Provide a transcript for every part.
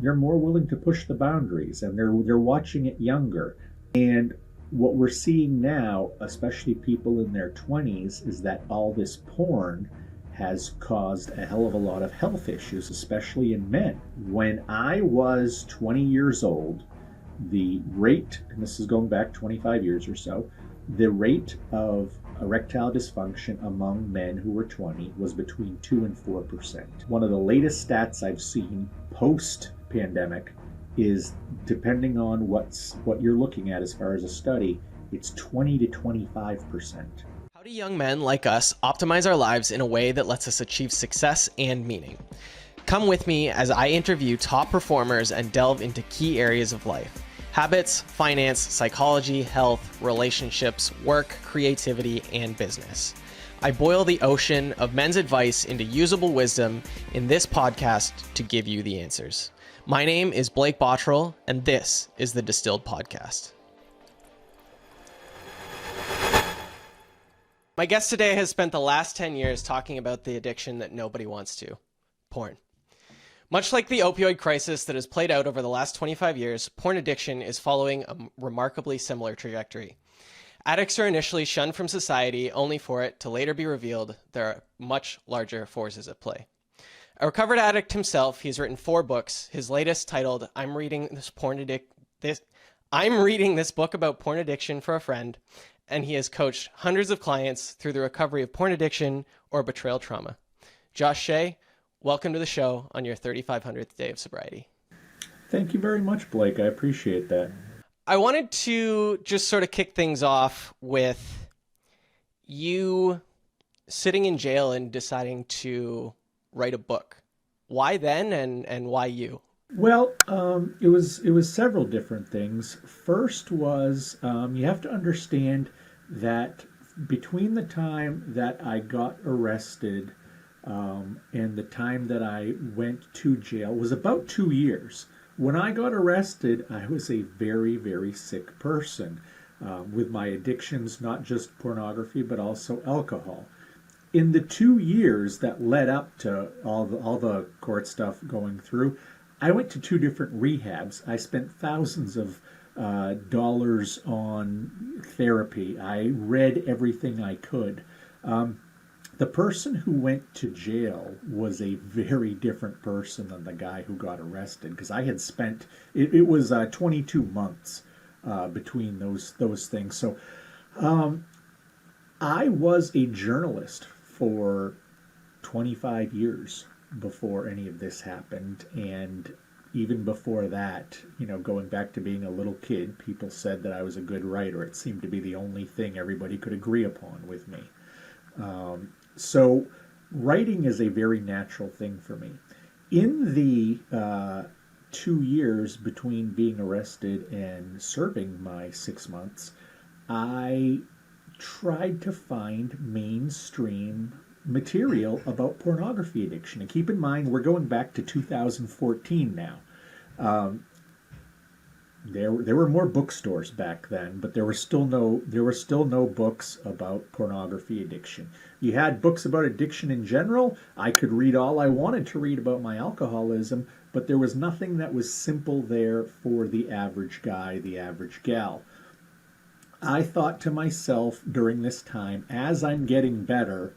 They're more willing to push the boundaries, and they're watching it younger. And what we're seeing now, especially people in their 20s, is that all this porn has caused a hell of a lot of health issues, especially in men. When I was 20 years old, the rate, and this is going back 25 years or so, the rate of erectile dysfunction among men who were 20 was between 2 and 4%. One of the latest stats I've seen post pandemic is, depending on what you're looking at as far as a study, it's 20 to 25%. How do young men like us optimize our lives in a way that lets us achieve success and meaning? Come with me as I interview top performers and delve into key areas of life: habits, finance, psychology, health, relationships, work, creativity, and business. I boil the ocean of men's advice into usable wisdom in this podcast to give you the answers. My name is Blake Bottrell, and this is the Distilled Podcast. My guest today has spent the last 10 years talking about the addiction that nobody wants to: porn. Much like the opioid crisis that has played out over the last 25 years, porn addiction is following a remarkably similar trajectory. Addicts are initially shunned from society, only for it to later be revealed there are much larger forces at play. A recovered addict himself, he's written 4 books. His latest, titled I'm reading this book about porn addiction for a friend, and he has coached hundreds of clients through the recovery of porn addiction or betrayal trauma. Josh Shea, welcome to the show on your 3,500th day of sobriety. Thank you very much, Blake. I appreciate that. I wanted to just sort of kick things off with you sitting in jail and deciding to write a book. Why then, and why you? Well, it was several different things. First was, you have to understand that between the time that I got arrested and the time that I went to jail was about 2 years. When I got arrested, I was a very, very sick person with my addictions, not just pornography, but also alcohol. In the 2 years that led up to all the court stuff going through, I went to 2 different rehabs. I spent thousands of dollars on therapy. I read everything I could. The person who went to jail was a very different person than the guy who got arrested, because I had spent, it was 22 months between those things. So I was a journalist for 25 years before any of this happened. And even before that, going back to being a little kid, people said that I was a good writer. It seemed to be the only thing everybody could agree upon with me. So writing is a very natural thing for me. In the 2 years between being arrested and serving my 6 months, I tried to find mainstream material about pornography addiction. And keep in mind, we're going back to 2014 now. There were more bookstores back then, but there were still no books about pornography addiction. You had books about addiction in general. I could read all I wanted to read about my alcoholism, but there was nothing that was simple there for the average guy, the average gal. I thought to myself during this time, as I'm getting better,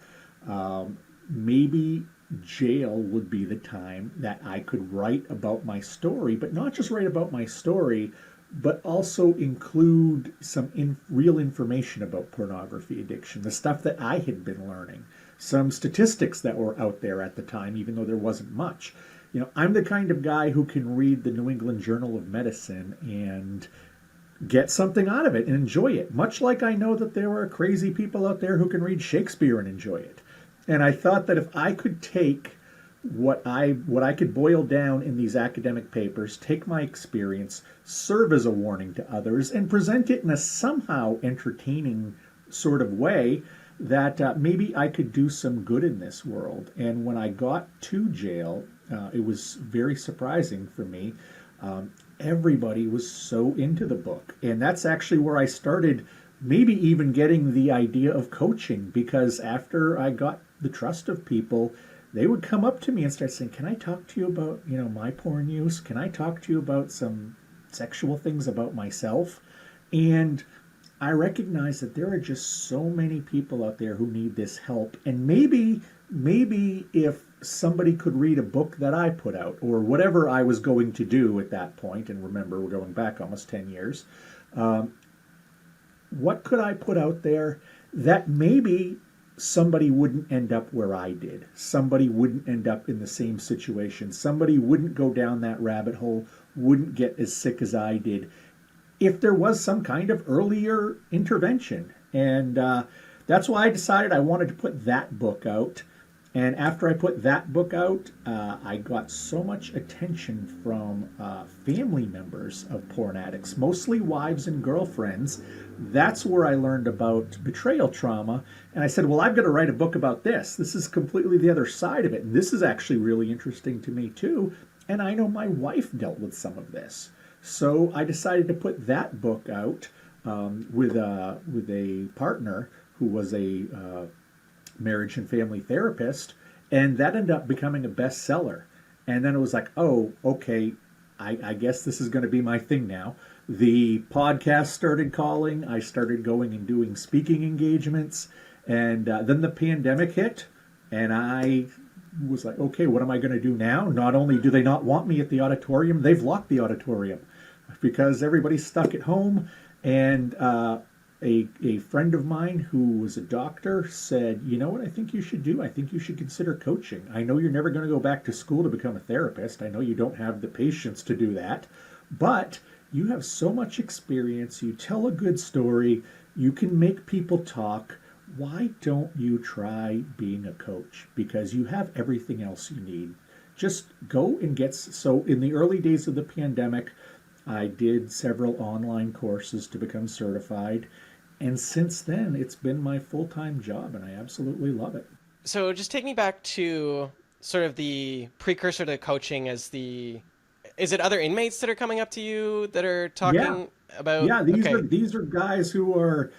maybe jail would be the time that I could write about my story, but not just write about my story, but also include some real information about pornography addiction, the stuff that I had been learning, some statistics that were out there at the time, even though there wasn't much. I'm the kind of guy who can read the New England Journal of Medicine and get something out of it and enjoy it, much like I know that there are crazy people out there who can read Shakespeare and enjoy it. And I thought that if I could take what I could boil down in these academic papers, take my experience, serve as a warning to others, and present it in a somehow entertaining sort of way, that maybe I could do some good in this world. And when I got to jail, it was very surprising for me. Everybody was so into the book. And that's actually where I started maybe even getting the idea of coaching, because after I got the trust of people, they would come up to me and start saying, "Can I talk to you about, my porn use? Can I talk to you about some sexual things about myself?" And I recognize that there are just so many people out there who need this help. And maybe if somebody could read a book that I put out or whatever I was going to do at that point, and remember, we're going back almost 10 years, what could I put out there that maybe somebody wouldn't end up where I did? Somebody wouldn't end up in the same situation. Somebody wouldn't go down that rabbit hole, wouldn't get as sick as I did if there was some kind of earlier intervention. And that's why I decided I wanted to put that book out. And after I put that book out, I got so much attention from family members of porn addicts, mostly wives and girlfriends. That's where I learned about betrayal trauma. And I said, well, I've got to write a book about this. This is completely the other side of it. And this is actually really interesting to me, too. And I know my wife dealt with some of this. So I decided to put that book out with a partner who was a marriage and family therapist, and that ended up becoming a bestseller. And then it was like, oh, okay, I guess this is going to be my thing now. The podcast started calling. I started going and doing speaking engagements, and then the pandemic hit, and I was like, okay, what am I going to do now? Not only do they not want me at the auditorium, they've locked the auditorium because everybody's stuck at home. And a friend of mine who was a doctor said, you know what I think you should do? I think you should consider coaching. I know you're never going to go back to school to become a therapist. I know you don't have the patience to do that, but you have so much experience. You tell a good story. You can make people talk. Why don't you try being a coach? Because you have everything else you need. Just go and get... So in the early days of the pandemic, I did several online courses to become certified. And since then, it's been my full-time job, and I absolutely love it. So just take me back to sort of the precursor to coaching as is it other inmates that are coming up to you that are Yeah, talking about, yeah. These are okay. these are guys who are,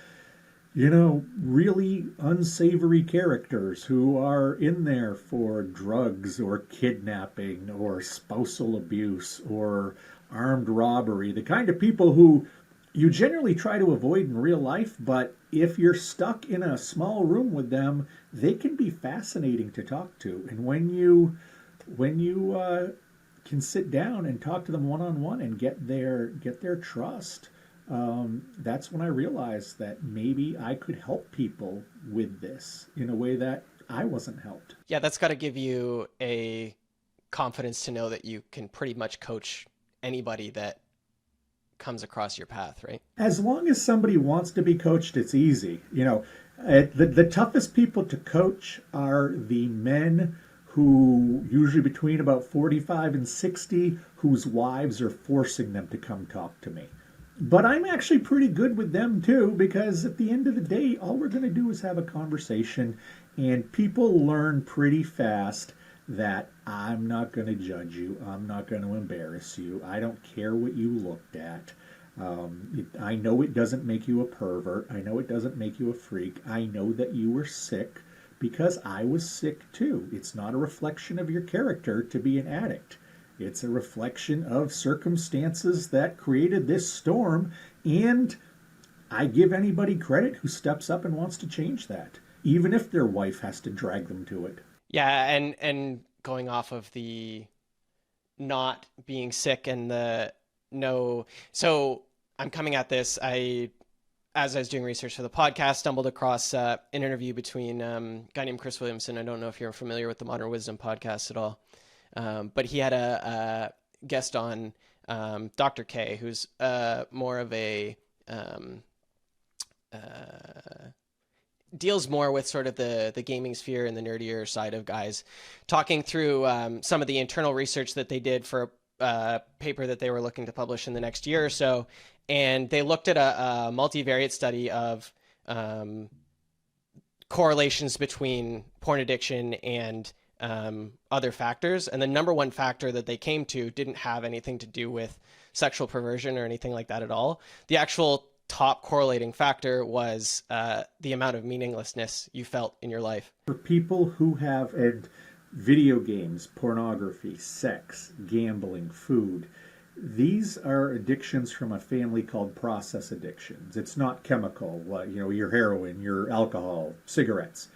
really unsavory characters who are in there for drugs or kidnapping or spousal abuse or armed robbery. The kind of people who you generally try to avoid in real life, but if you're stuck in a small room with them, they can be fascinating to talk to. And when you can sit down and talk to them one on one and get their trust, that's when I realized that maybe I could help people with this in a way that I wasn't helped. Yeah, that's got to give you a confidence to know that you can pretty much coach anybody that comes across your path, right? As long as somebody wants to be coached, it's easy. The toughest people to coach are the men who, usually between about 45 and 60, whose wives are forcing them to come talk to me. But I'm actually pretty good with them too, because at the end of the day, all we're going to do is have a conversation, and people learn pretty fast that I'm not going to judge you. I'm not going to embarrass you. I don't care what you looked at. I know it doesn't make you a pervert. I know it doesn't make you a freak. I know that you were sick because I was sick too. It's not a reflection of your character to be an addict. It's a reflection of circumstances that created this storm, and I give anybody credit who steps up and wants to change that, even if their wife has to drag them to it. Yeah, and going off of the not being sick and the no. So I'm coming at this. As I was doing research for the podcast, stumbled across an interview between a guy named Chris Williamson. I don't know if you're familiar with the Modern Wisdom podcast at all, but he had a guest on Dr. K, who's more of a deals more with sort of the gaming sphere and the nerdier side of guys, talking through some of the internal research that they did for a paper that they were looking to publish in the next year or so. And they looked at a multivariate study of correlations between porn addiction and other factors. And the number one factor that they came to didn't have anything to do with sexual perversion or anything like that at all. The actual top correlating factor was the amount of meaninglessness you felt in your life. For people who have, and Video games, pornography, sex, gambling, food. These are addictions from a family called process addictions. It's not chemical, your heroin, your alcohol, cigarettes.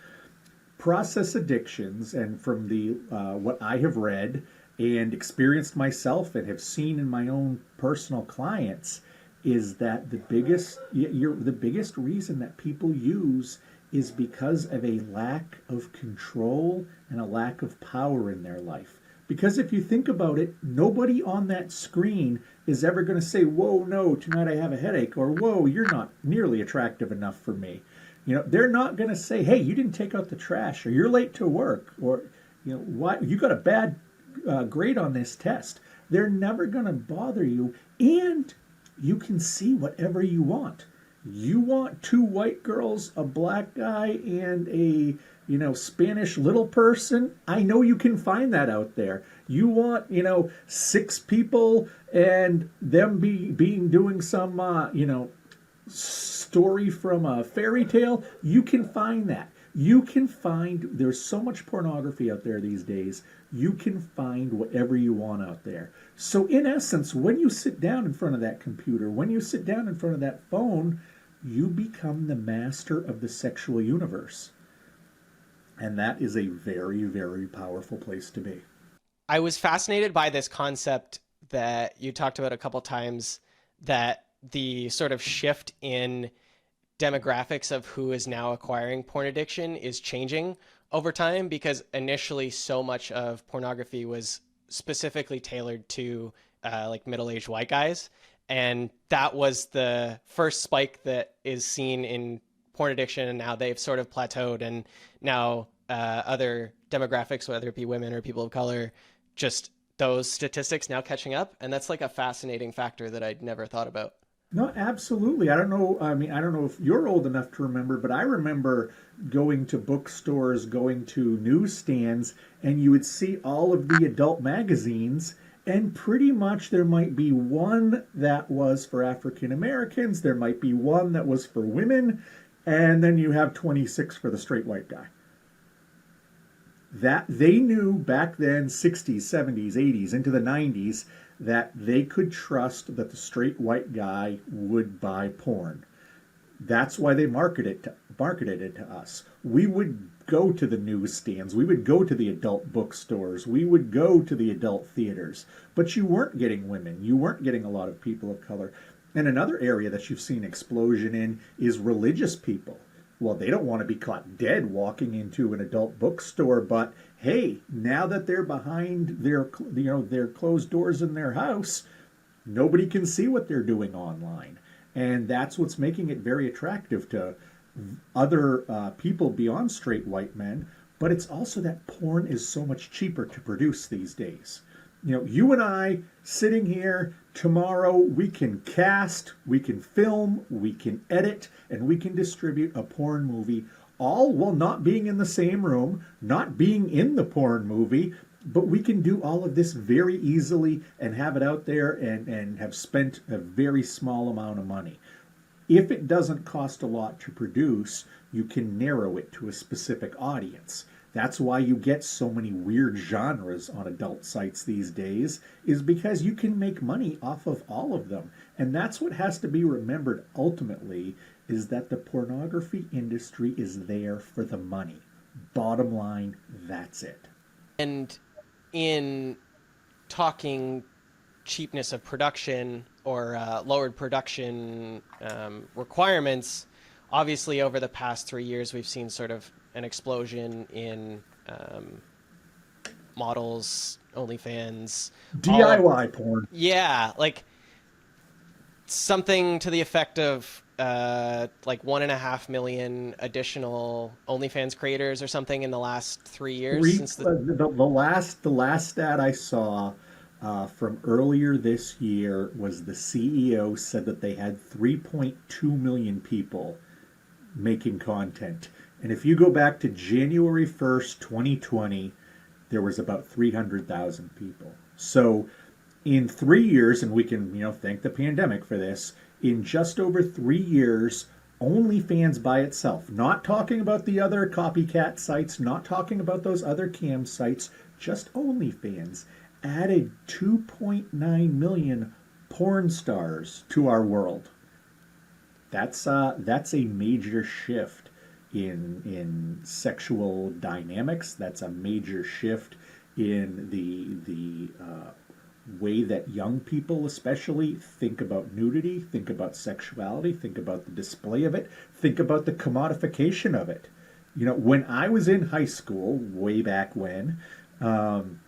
Process addictions, and from the what I have read and experienced myself and have seen in my own personal clients, is that the biggest reason that people use is because of a lack of control and a lack of power in their life. Because if you think about it, nobody on that screen is ever going to say, "Whoa, no, tonight I have a headache," or "Whoa, you're not nearly attractive enough for me." They're not going to say, "Hey, you didn't take out the trash," or "You're late to work," or "Why you got a bad grade on this test." They're never going to bother you, and you can see whatever you want. You want two white girls, a black guy, and a Spanish little person. I know you can find that out there. You want six people and them being doing some story from a fairy tale. You can find that. There's so much pornography out there these days. You can find whatever you want out there. So in essence, when you sit down in front of that computer, when you sit down in front of that phone, you become the master of the sexual universe. And that is a very, very powerful place to be. I was fascinated by this concept that you talked about a couple times, that the sort of shift in demographics of who is now acquiring porn addiction is changing over time, because initially so much of pornography was specifically tailored to like middle-aged white guys, and that was the first spike that is seen in porn addiction, and now they've sort of plateaued, and now other demographics, whether it be women or people of color, just those statistics now catching up, and that's like a fascinating factor that I'd never thought about. No, absolutely. I don't know. I mean, I don't know if you're old enough to remember, but I remember going to bookstores, going to newsstands, and you would see all of the adult magazines, and pretty much there might be one that was for African Americans, there might be one that was for women, and then you have 26 for the straight white guy. That they knew back then, 60s, 70s, 80s, into the 90s, that they could trust that the straight white guy would buy porn. That's why they marketed it to us. We would go to the newsstands. We would go to the adult bookstores. We would go to the adult theaters. But you weren't getting women. You weren't getting a lot of people of color. And another area that you've seen explosion in is religious people. Well, they don't want to be caught dead walking into an adult bookstore, but hey, now that they're behind their closed doors in their house, nobody can see what they're doing online. And that's what's making it very attractive to other people beyond straight white men. But it's also that porn is so much cheaper to produce these days. You and I sitting here tomorrow, we can cast, we can film, we can edit, and we can distribute a porn movie, all while not being in the same room, not being in the porn movie, but we can do all of this very easily and have it out there and have spent a very small amount of money. If it doesn't cost a lot to produce, you can narrow it to a specific audience. That's why you get so many weird genres on adult sites these days, is because you can make money off of all of them. And that's what has to be remembered ultimately, is that the pornography industry is there for the money. Bottom line, that's it. And in talking cheapness of production or lowered production requirements, obviously over the past 3 years, we've seen sort of an explosion in models, OnlyFans, DIY porn. yeah, like something to the effect of like 1.5 million additional OnlyFans creators or something in the last 3 years since The last stat I saw from earlier this year was the CEO said that they had 3.2 million people making content. And if you go back to January 1st, 2020, there was about 300,000 people. So in 3 years, and we can, thank the pandemic for this, in just over 3 years, OnlyFans by itself, not talking about the other copycat sites, not talking about those other cam sites, just OnlyFans, added 2.9 million porn stars to our world. That's a major shift in sexual dynamics. That's a major shift in the way that young people especially think about nudity, think about sexuality, think about the display of it, think about the commodification of it. You know, when I was in high school, way back when, um,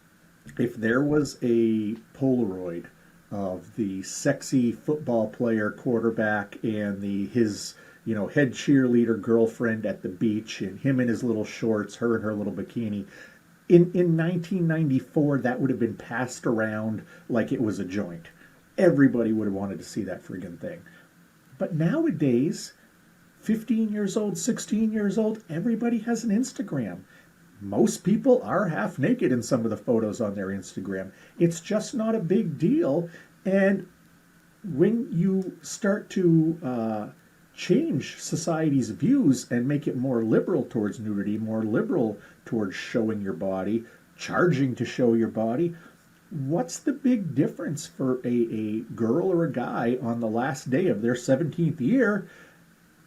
if there was a Polaroid of the sexy football player quarterback and the his head cheerleader girlfriend at the beach and him in his little shorts, her in her little bikini, in 1994 that would have been passed around like it was a joint. Everybody would have wanted to see that friggin' thing. But nowadays, 15 years old, 16 years old, everybody has an Instagram. Most people are half naked in some of the photos on their Instagram. It's just not a big deal. And when you start to change society's views and make it more liberal towards nudity, more liberal towards showing your body, charging to show your body, what's the big difference for a girl or a guy on the last day of their 17th year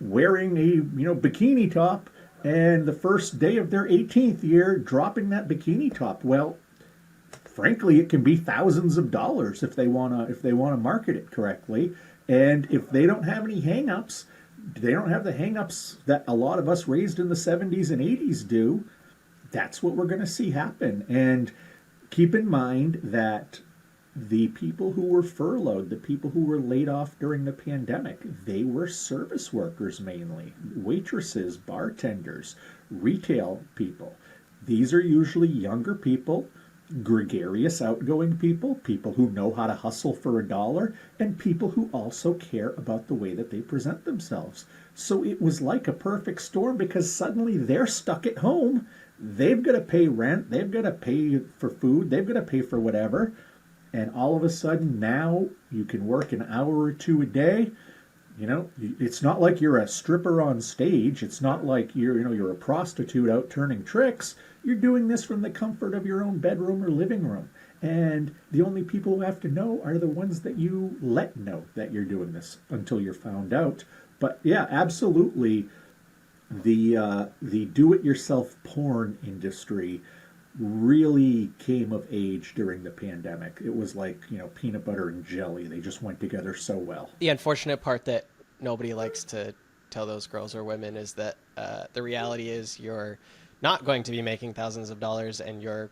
wearing a bikini top and the first day of their 18th year dropping that bikini top? Well, frankly, it can be thousands of dollars if they want to market it correctly. And if they don't have any hangups, they don't have the hangups that a lot of us raised in the 70s and 80s do. That's what we're going to see happen. And keep in mind that the people who were furloughed, the people who were laid off during the pandemic, they were service workers mainly, waitresses, bartenders, retail people. These are usually younger people, gregarious, outgoing people, people who know how to hustle for a dollar, and people who also care about the way that they present themselves. So it was like a perfect storm because suddenly they're stuck at home. They've got to pay rent, they've got to pay for food, they've got to pay for whatever. And all of a sudden now you can work an hour or two a day. It's not like you're a stripper on stage. It's not like you're a prostitute out turning tricks. You're doing this from the comfort of your own bedroom or living room. And the only people who have to know are the ones that you let know that you're doing this until you're found out. But yeah, absolutely, the do-it-yourself porn industry really came of age during the pandemic. It was like, peanut butter and jelly. They just went together so well. The unfortunate part that nobody likes to tell those girls or women is that the reality is you're not going to be making thousands of dollars, and you're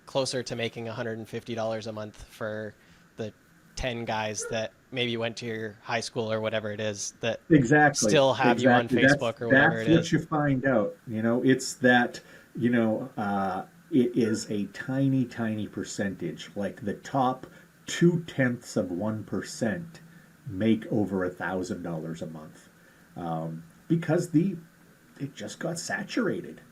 closer to making $150 a month for the 10 guys that maybe went to your high school or whatever it is that Exactly. still have you on Exactly. Facebook or whatever That's it what is. you find out. It's that, it is a tiny, tiny percentage. Like the top 0.2% make over $1,000 a month, because it just got saturated.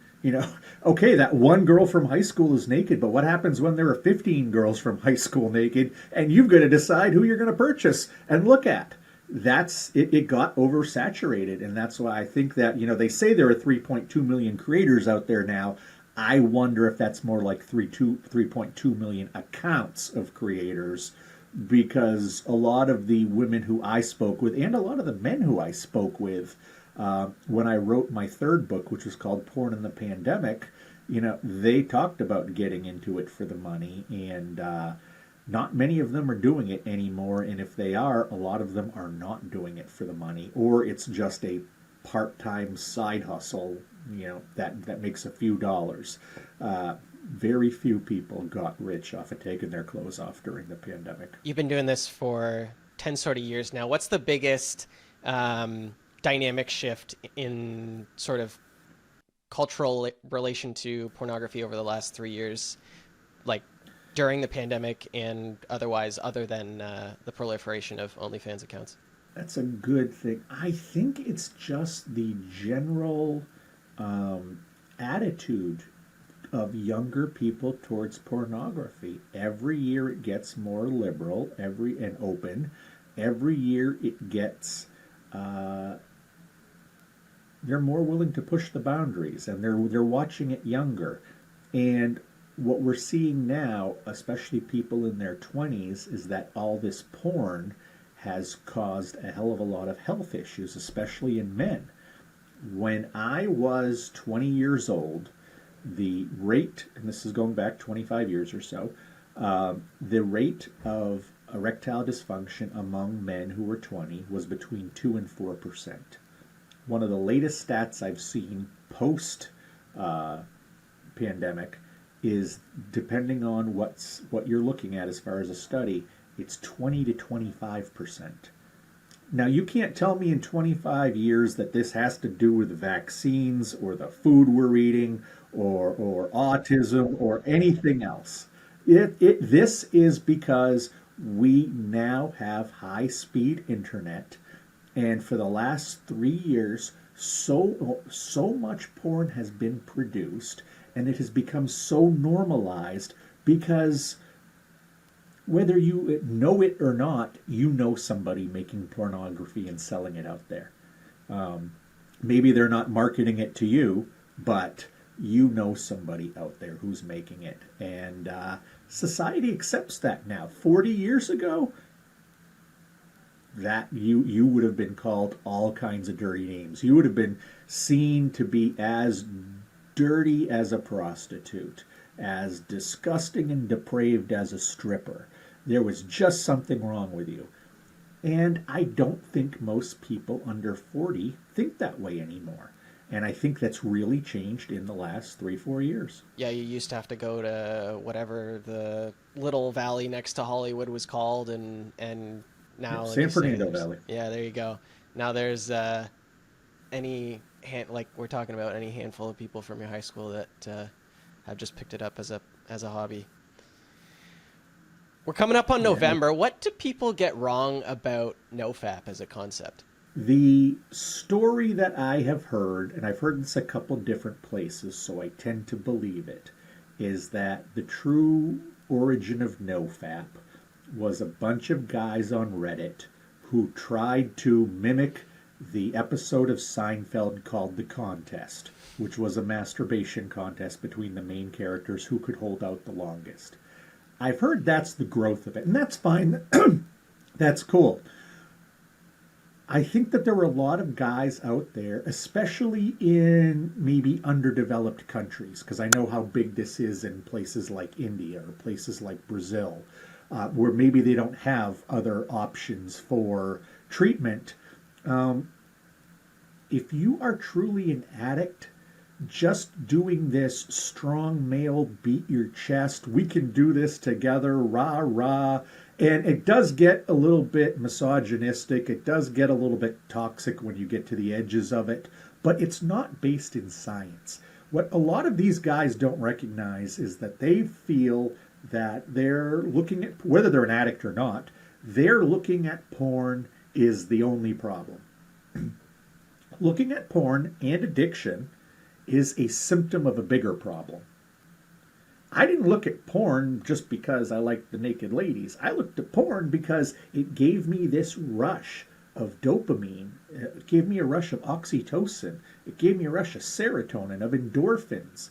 Okay, that one girl from high school is naked, but what happens when there are 15 girls from high school naked, and you've got to decide who you're going to purchase and look at? That's it. It got oversaturated, and that's why I think that they say there are 3.2 million creators out there now. I wonder if that's more like 3.2 million accounts of creators, because a lot of the women who I spoke with and a lot of the men who I spoke with when I wrote my third book, which was called Porn in the Pandemic, they talked about getting into it for the money, and not many of them are doing it anymore. And if they are, a lot of them are not doing it for the money, or it's just a part-time side hustle, that makes a few dollars. Very few people got rich off of taking their clothes off during the pandemic. You've been doing this for 10 sort of years now. What's the biggest dynamic shift in sort of cultural relation to pornography over the last 3 years, like during the pandemic and otherwise, other than the proliferation of OnlyFans accounts? That's a good thing. I think it's just the general attitude of younger people towards pornography. Every year it gets more liberal, and open. Every year it gets they're more willing to push the boundaries, and they're watching it younger. And what we're seeing now, especially people in their 20s, is that all this porn has caused a hell of a lot of health issues, especially in men. When I was 20 years old, the rate, and this is going back 25 years or so, the rate of erectile dysfunction among men who were 20 was between 2 and 4%. One of the latest stats I've seen post pandemic is, depending on what you're looking at as far as a study, it's 20 to 25%. Now, you can't tell me in 25 years that this has to do with vaccines or the food we're eating or autism or anything else. This is because we now have high speed internet, and for the last 3 years, so much porn has been produced, and it has become so normalized because whether you know it or not, you know somebody making pornography and selling it out there. Maybe they're not marketing it to you, but you know somebody out there who's making it. And society accepts that now. 40 years ago, that you would have been called all kinds of dirty names. You would have been seen to be as dirty as a prostitute, as disgusting and depraved as a stripper. There was just something wrong with you. And I don't think most people under 40 think that way anymore. And I think that's really changed in the last 3-4 years. Yeah, you used to have to go to whatever the little valley next to Hollywood was called, and now, like you San say, Fernando Valley. yeah, there you go. Now there's like we're talking about, any handful of people from your high school that have just picked it up as a hobby. We're coming up on Yeah. November. What do people get wrong about Nofap as a concept? The story that I have heard, and I've heard this a couple different places, so I tend to believe it, is that the true origin of Nofap was a bunch of guys on Reddit who tried to mimic the episode of Seinfeld called The Contest, which was a masturbation contest between the main characters who could hold out the longest. I've heard that's the growth of it, and that's fine. That's cool. I think that there were a lot of guys out there, especially in maybe underdeveloped countries, because I know how big this is in places like India or places like Brazil, where maybe they don't have other options for treatment. If you are truly an addict, just doing this strong male beat your chest, we can do this together, rah rah, and it does get a little bit misogynistic, it does get a little bit toxic when you get to the edges of it, but it's not based in science. What a lot of these guys don't recognize is that they feel that they're looking at, whether they're an addict or not, they're looking at porn is the only problem. Looking at porn and addiction is a symptom of a bigger problem. I didn't look at porn just because I liked the naked ladies. I looked at porn because it gave me this rush of dopamine. It gave me a rush of oxytocin. It gave me a rush of serotonin, of endorphins.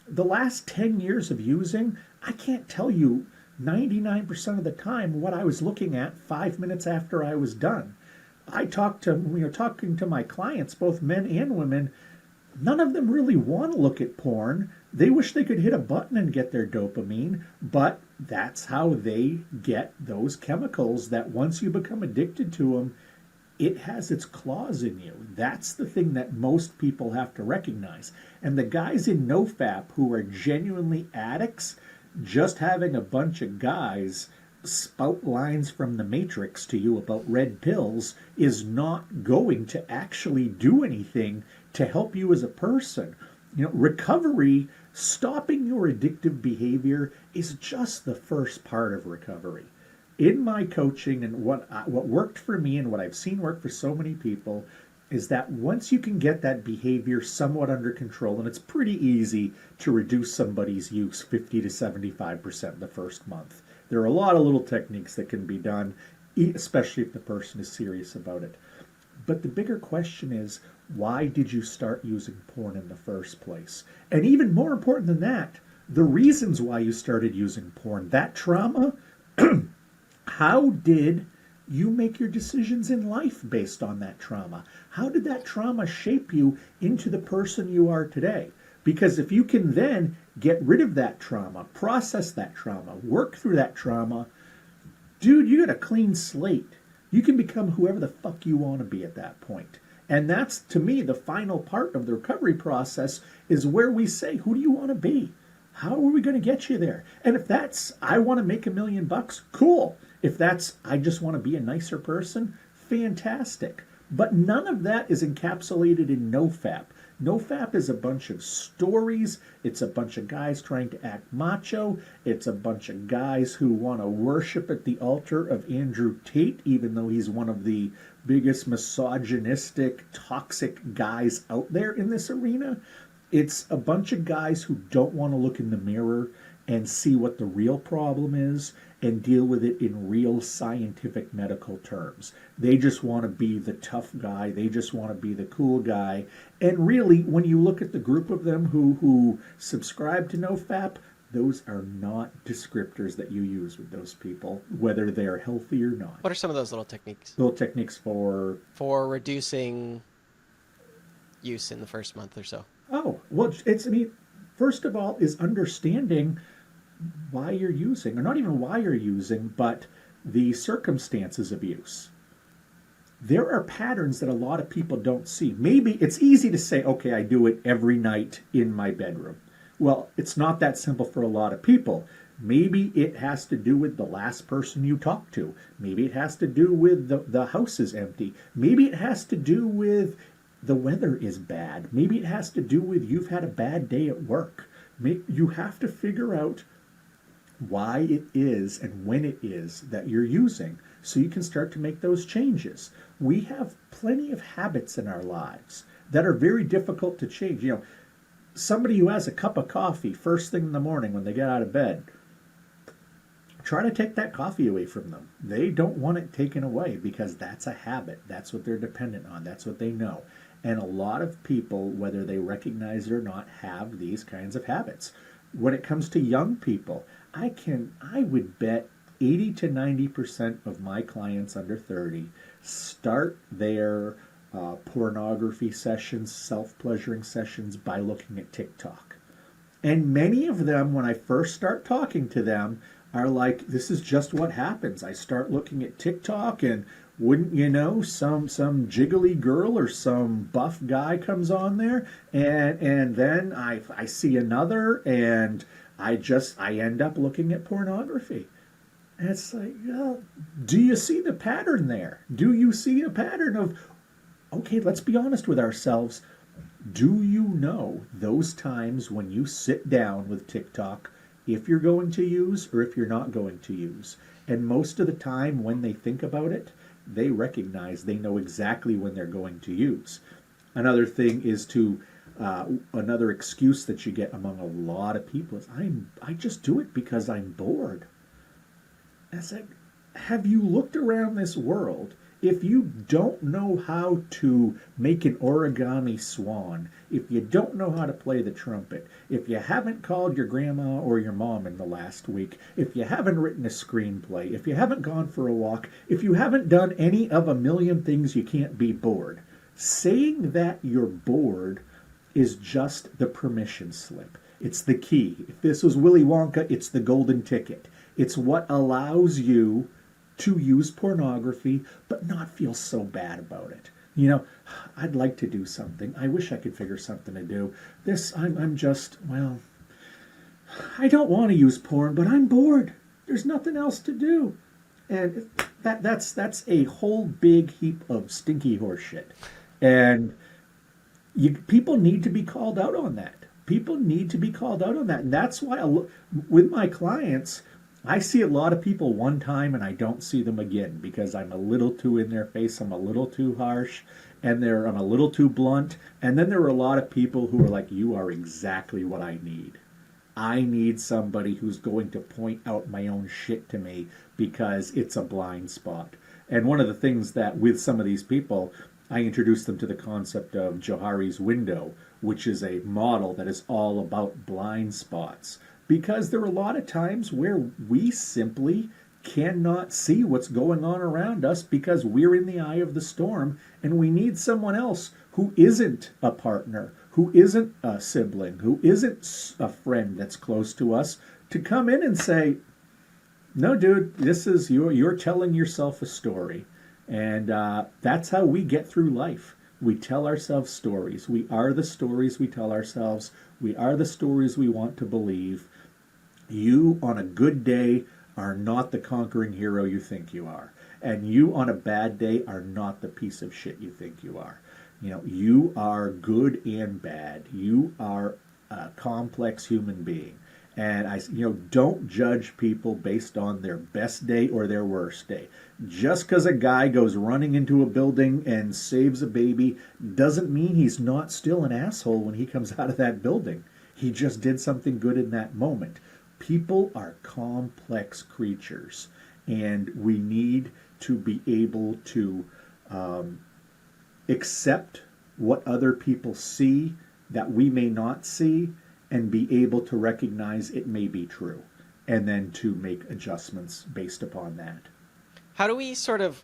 The last 10 years of using, I can't tell you 99% of the time what I was looking at 5 minutes after I was done. When we were talking to my clients, both men and women, none of them really want to look at porn. They wish they could hit a button and get their dopamine, but that's how they get those chemicals that once you become addicted to them, it has its claws in you. That's the thing that most people have to recognize. And the guys in Nofap who are genuinely addicts, just having a bunch of guys spout lines from the Matrix to you about red pills is not going to actually do anything to help you as a person. Recovery, stopping your addictive behavior, is just the first part of recovery. In my coaching, and what worked for me and what I've seen work for so many people, is that once you can get that behavior somewhat under control, and it's pretty easy to reduce somebody's use 50 to 75% the first month. There are a lot of little techniques that can be done, especially if the person is serious about it. But the bigger question is, why did you start using porn in the first place? And even more important than that, the reasons why you started using porn, that trauma, how did you make your decisions in life based on that trauma? How did that trauma shape you into the person you are today? Because if you can then get rid of that trauma, process that trauma, work through that trauma, dude, you got a clean slate. You can become whoever the fuck you want to be at that point. And that's, to me, the final part of the recovery process is where we say, who do you want to be? How are we going to get you there? And if that's, I want to make $1 million, cool. If that's, I just want to be a nicer person, fantastic. But none of that is encapsulated in Nofap. Nofap is a bunch of stories. It's a bunch of guys trying to act macho. It's a bunch of guys who want to worship at the altar of Andrew Tate, even though he's one of the biggest misogynistic, toxic guys out there in this arena. It's a bunch of guys who don't want to look in the mirror and see what the real problem is and deal with it in real scientific medical terms. They just want to be the tough guy. They just want to be the cool guy. And really, when you look at the group of them who subscribe to Nofap, those are not descriptors that you use with those people, whether they're healthy or not. What are some of those little techniques? Little techniques for reducing use in the first month or so? Oh, well, I mean, first of all, is understanding why you're using, or not even why you're using, but the circumstances of use. There are patterns that a lot of people don't see. Maybe it's easy to say, okay, I do it every night in my bedroom. Well, it's not that simple for a lot of people. Maybe it has to do with the last person you talked to. Maybe it has to do with the house is empty. Maybe it has to do with the weather is bad. Maybe it has to do with you've had a bad day at work. You have to figure out why it is and when it is that you're using so you can start to make those changes. We have plenty of habits in our lives that are very difficult to change. You know, somebody who has a cup of coffee first thing in the morning when they get out of bed, try to take that coffee away from them. They don't want it taken away because that's a habit. That's what they're dependent on. That's what they know. And a lot of people, whether they recognize it or not, have these kinds of habits. When it comes to young people, I would bet 80 to 90% of my clients under 30 start their pornography sessions, self-pleasuring sessions by looking at TikTok. And many of them, when I first start talking to them, are like, this is just what happens. I start looking at TikTok and wouldn't you know, some jiggly girl or some buff guy comes on there, and then I see another, and I end up looking at pornography. And it's like, well, do you see the pattern there? Do you see a pattern of, okay, let's be honest with ourselves. Do you know those times when you sit down with TikTok, if you're going to use or if you're not going to use? And most of the time when they think about it, they recognize, they know exactly when they're going to use. Another thing is another excuse that you get among a lot of people is, I just do it because I'm bored. And it's like, have you looked around this world? If you don't know how to make an origami swan, if you don't know how to play the trumpet, if you haven't called your grandma or your mom in the last week, if you haven't written a screenplay, if you haven't gone for a walk, if you haven't done any of a million things, you can't be bored. Saying that you're bored is just the permission slip. It's the key. If this was Willy Wonka, it's the golden ticket. It's what allows you to use pornography, but not feel so bad about it. You know, I'd like to do something. I wish I could figure something to do. I'm just, well, I don't want to use porn, but I'm bored. There's nothing else to do. And that's a whole big heap of stinky horse shit. And people need to be called out on that. People need to be called out on that. And that's why with my clients, I see a lot of people one time and I don't see them again because I'm a little too in their face, I'm a little too harsh, and I'm a little too blunt. And then there are a lot of people who are like, you are exactly what I need. I need somebody who's going to point out my own shit to me because it's a blind spot. And one of the things that with some of these people I introduced them to the concept of Johari's window, which is a model that is all about blind spots. Because there are a lot of times where we simply cannot see what's going on around us because we're in the eye of the storm and we need someone else who isn't a partner, who isn't a sibling, who isn't a friend that's close to us to come in and say, no, dude, this is you're telling yourself a story. And that's how we get through life. We tell ourselves stories. We are the stories we tell ourselves. We are the stories we want to believe. You, on a good day, are not the conquering hero you think you are. And you, on a bad day, are not the piece of shit you think you are. You are good and bad. You are a complex human being. And don't judge people based on their best day or their worst day. Just because a guy goes running into a building and saves a baby doesn't mean he's not still an asshole when he comes out of that building. He just did something good in that moment. People are complex creatures, and we need to be able to accept what other people see that we may not see, and be able to recognize it may be true, and then to make adjustments based upon that. How do we sort of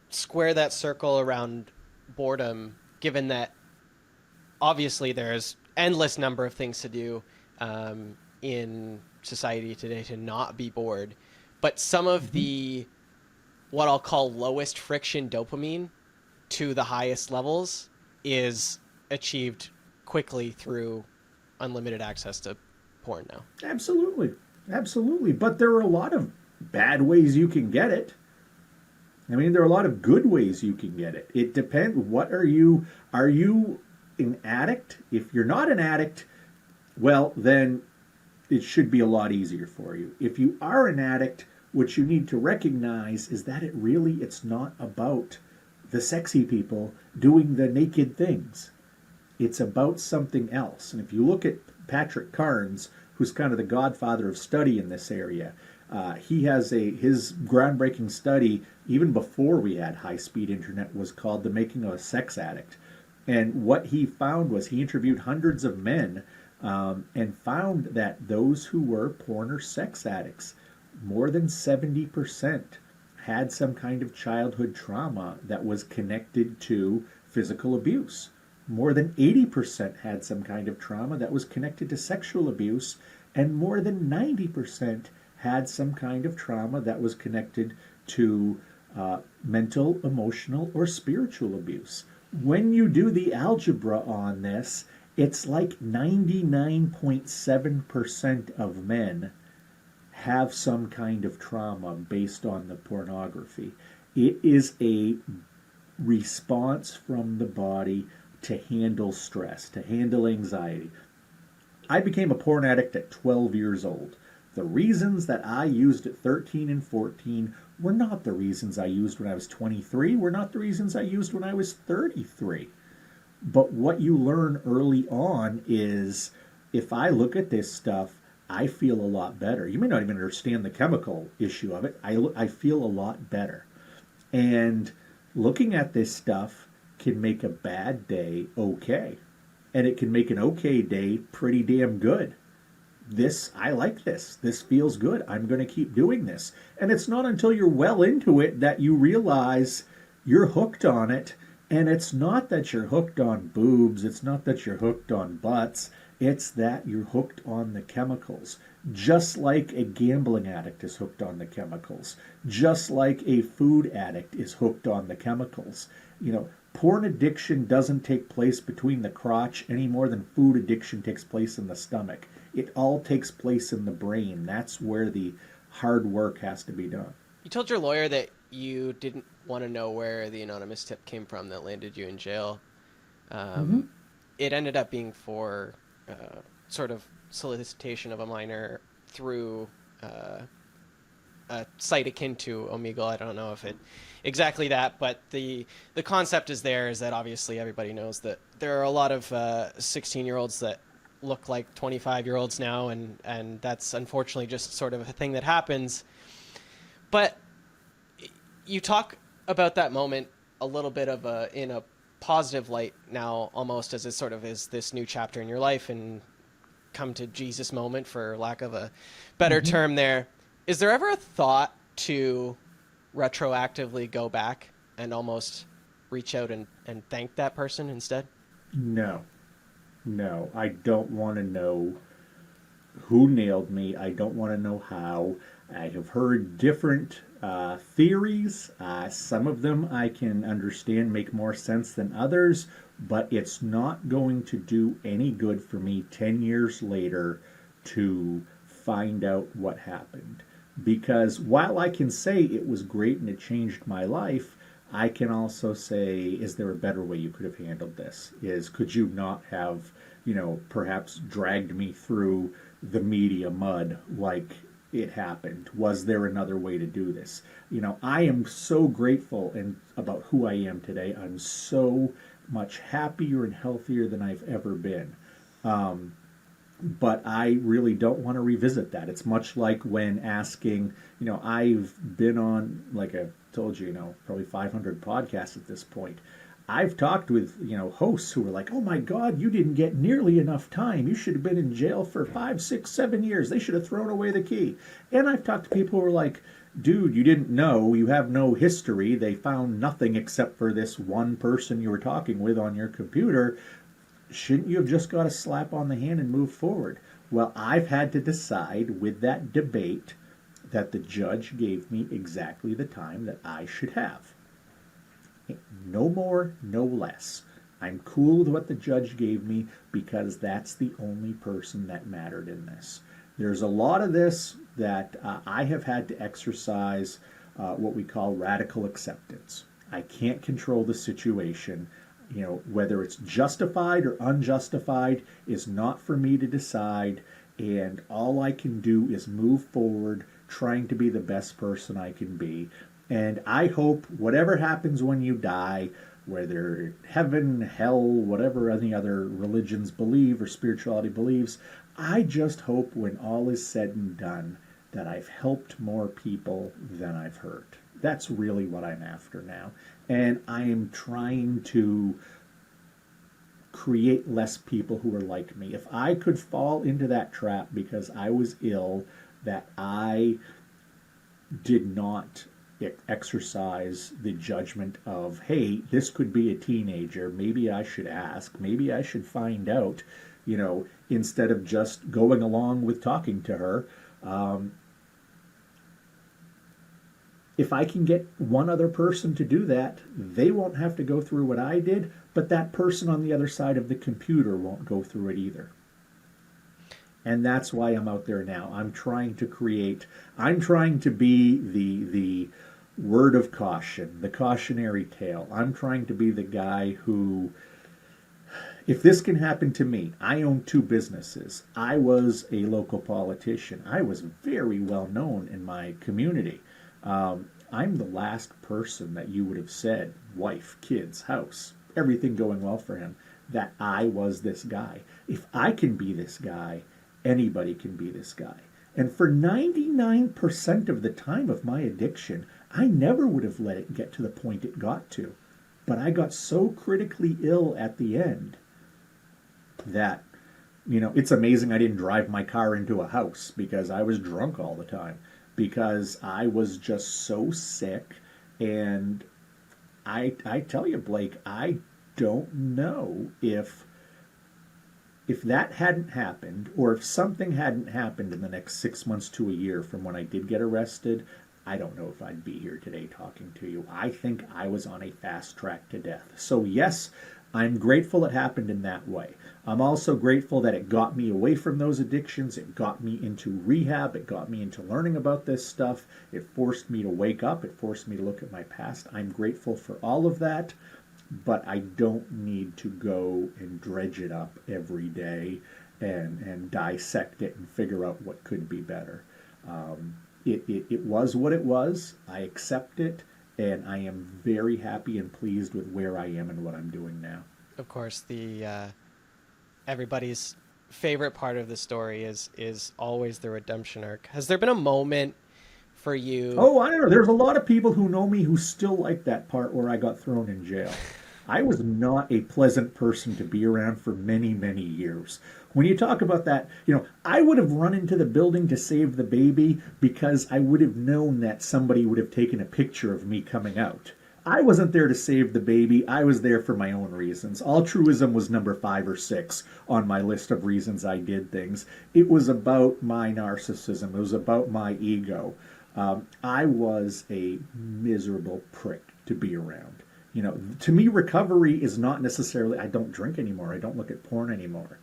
square that circle around boredom, given that obviously there's endless number of things to do in society today to not be bored, but some of the what I'll call lowest friction dopamine to the highest levels is achieved quickly through unlimited access to porn now. Absolutely. Absolutely. But there are a lot of bad ways you can get it. I mean, there are a lot of good ways you can get it. It depends. What are you? Are you an addict? If you're not an addict, well, then it should be a lot easier for you. If you are an addict, what you need to recognize is that it's not about the sexy people doing the naked things. It's about something else. And if you look at Patrick Carnes, who's kind of the godfather of study in this area, he has his groundbreaking study, even before we had high-speed internet, was called The Making of a Sex Addict. And what he found was he interviewed hundreds of men and found that those who were porn or sex addicts, more than 70% had some kind of childhood trauma that was connected to physical abuse. More than 80% had some kind of trauma that was connected to sexual abuse, and more than 90% had some kind of trauma that was connected to mental, emotional, or spiritual abuse. When you do the algebra on this, it's like 99.7% of men have some kind of trauma based on the pornography. It is a response from the body to handle stress, to handle anxiety. I became a porn addict at 12 years old. The reasons that I used at 13 and 14 were not the reasons I used when I was 23, were not the reasons I used when I was 33. But what you learn early on is, if I look at this stuff, I feel a lot better. You may not even understand the chemical issue of it. I feel a lot better. And looking at this stuff can make a bad day okay. And it can make an okay day pretty damn good. I like this. This feels good. I'm going to keep doing this. And it's not until you're well into it that you realize you're hooked on it. And it's not that you're hooked on boobs. It's not that you're hooked on butts. It's that you're hooked on the chemicals. Just like a gambling addict is hooked on the chemicals. Just like a food addict is hooked on the chemicals. Porn addiction doesn't take place between the crotch any more than food addiction takes place in the stomach. It all takes place in the brain. That's where the hard work has to be done. You told your lawyer that you didn't want to know where the anonymous tip came from that landed you in jail. It ended up being for sort of solicitation of a minor through a site akin to Omegle. I don't know if it exactly that, but the concept is that obviously everybody knows that there are a lot of 16-year-olds that look like 25-year-olds now, and that's unfortunately just sort of a thing that happens. But you talk about that moment a little bit of in a positive light now, almost as it sort of is this new chapter in your life and come to Jesus moment, for lack of a better Mm-hmm. term there. Is there ever a thought to retroactively go back and almost reach out and thank that person instead? No, no, I don't want to know who nailed me. I don't want to know how. I have heard different theories. Some of them I can understand make more sense than others, but it's not going to do any good for me 10 years later to find out what happened. Because while I can say it was great and it changed my life, I can also say, is there a better way you could have handled this? Could you not have, perhaps dragged me through the media mud like it happened? Was there another way to do this? I am so grateful and about who I am today. I'm so much happier and healthier than I've ever been. But I really don't want to revisit that. It's much like when asking, I've been on, like I told you, probably 500 podcasts at this point. I've talked with, hosts who were like, oh my God, you didn't get nearly enough time. You should have been in jail for 5, 6, 7 years. They should have thrown away the key. And I've talked to people who were like, dude, you didn't know. You have no history. They found nothing except for this one person you were talking with on your computer. Shouldn't you have just got a slap on the hand and move forward? Well, I've had to decide with that debate that the judge gave me exactly the time that I should have. No more, no less. I'm cool with what the judge gave me because that's the only person that mattered in this. There's a lot of this that I have had to exercise what we call radical acceptance. I can't control the situation. Whether it's justified or unjustified is not for me to decide, and all I can do is move forward trying to be the best person I can be. And I hope whatever happens when you die, whether heaven, hell, whatever any other religions believe or spirituality believes, I just hope when all is said and done that I've helped more people than I've hurt. That's really what I'm after now. And I am trying to create less people who are like me. If I could fall into that trap because I was ill, that I did not exercise the judgment of, hey, this could be a teenager, maybe I should ask, maybe I should find out, instead of just going along with talking to her. If I can get one other person to do that, they won't have to go through what I did, but that person on the other side of the computer won't go through it either. And that's why I'm out there now. I'm trying to be the word of caution, the cautionary tale. I'm trying to be the guy who, if this can happen to me, I own 2 businesses. I was a local politician. I was very well known in my community. I'm the last person that you would have said, wife, kids, house, everything going well for him, that I was this guy. If I can be this guy, anybody can be this guy. And for 99% of the time of my addiction, I never would have let it get to the point it got to. But I got so critically ill at the end that, it's amazing I didn't drive my car into a house because I was drunk all the time. Because I was just so sick. And I tell you, Blake, I don't know if that hadn't happened, or if something hadn't happened in the next 6 months to a year from when I did get arrested, I don't know if I'd be here today talking to you. I think I was on a fast track to death. So yes, I'm grateful it happened in that way. I'm also grateful that it got me away from those addictions. It got me into rehab. It got me into learning about this stuff. It forced me to wake up. It forced me to look at my past. I'm grateful for all of that, but I don't need to go and dredge it up every day and dissect it and figure out what could be better. It was what it was. I accept it, and I am very happy and pleased with where I am and what I'm doing now. Of course, the everybody's favorite part of the story is always the redemption arc. Has there been a moment for you? Oh, I don't know. There's a lot of people who know me who still like that part where I got thrown in jail. I was not a pleasant person to be around for many, many years. When you talk about that, I would have run into the building to save the baby because I would have known that somebody would have taken a picture of me coming out. I wasn't there to save the baby. I was there for my own reasons. Altruism was number 5 or 6 on my list of reasons I did things. It was about my narcissism. It was about my ego. I was a miserable prick to be around. To me, recovery is not necessarily, I don't drink anymore. I don't look at porn anymore.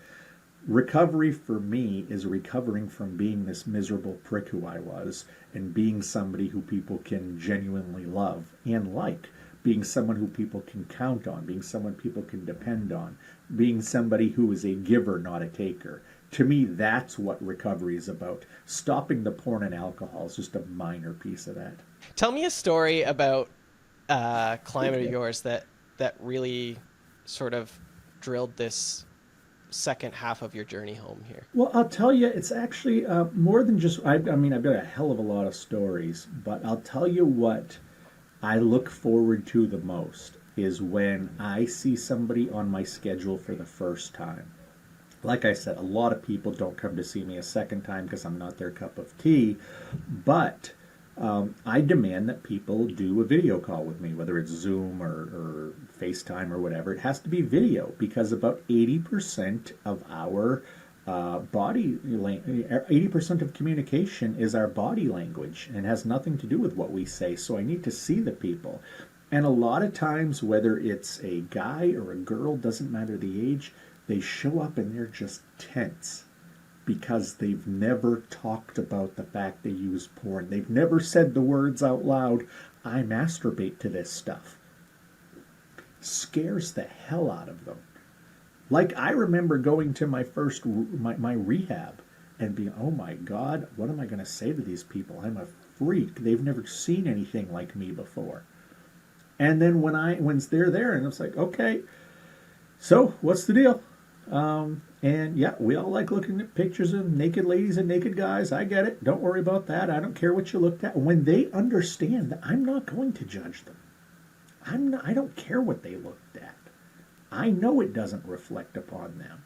Recovery for me is recovering from being this miserable prick who I was and being somebody who people can genuinely love and like, being someone who people can count on, being someone people can depend on, being somebody who is a giver, not a taker. To me, that's what recovery is about. Stopping the porn and alcohol is just a minor piece of that. Tell me a story about a client of yours that really sort of drilled this second half of your journey home here. Well, I'll tell you, it's actually more than just, I mean, I've got a hell of a lot of stories, but I'll tell you what I look forward to the most is when I see somebody on my schedule for the first time. Like I said, a lot of people don't come to see me a second time because I'm not their cup of tea, but I demand that people do a video call with me, whether it's Zoom or FaceTime or whatever. It has to be video because about 80% of our 80% of communication is our body language and has nothing to do with what we say. So I need to see the people. And a lot of times, whether it's a guy or a girl, doesn't matter the age, they show up and they're just tense because they've never talked about the fact they use porn. They've never said the words out loud, I masturbate to this stuff. Scares the hell out of them. Like I remember going to my first my rehab and being, oh my God, what am I going to say to these people? I'm a freak. They've never seen anything like me before. And then when they're there and it's like, okay, so what's the deal? And yeah, we all like looking at pictures of naked ladies and naked guys. I get it. Don't worry about that. I don't care what you looked at. When they understand that I'm not going to judge them. I don't care what they looked at. I know it doesn't reflect upon them.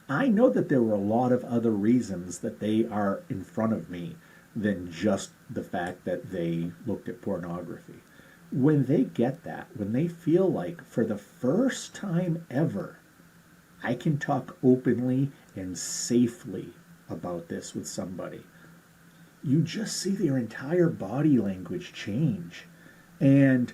I know that there were a lot of other reasons that they are in front of me than just the fact that they looked at pornography. When they get that, when they feel like for the first time ever, I can talk openly and safely about this with somebody, you just see their entire body language change. And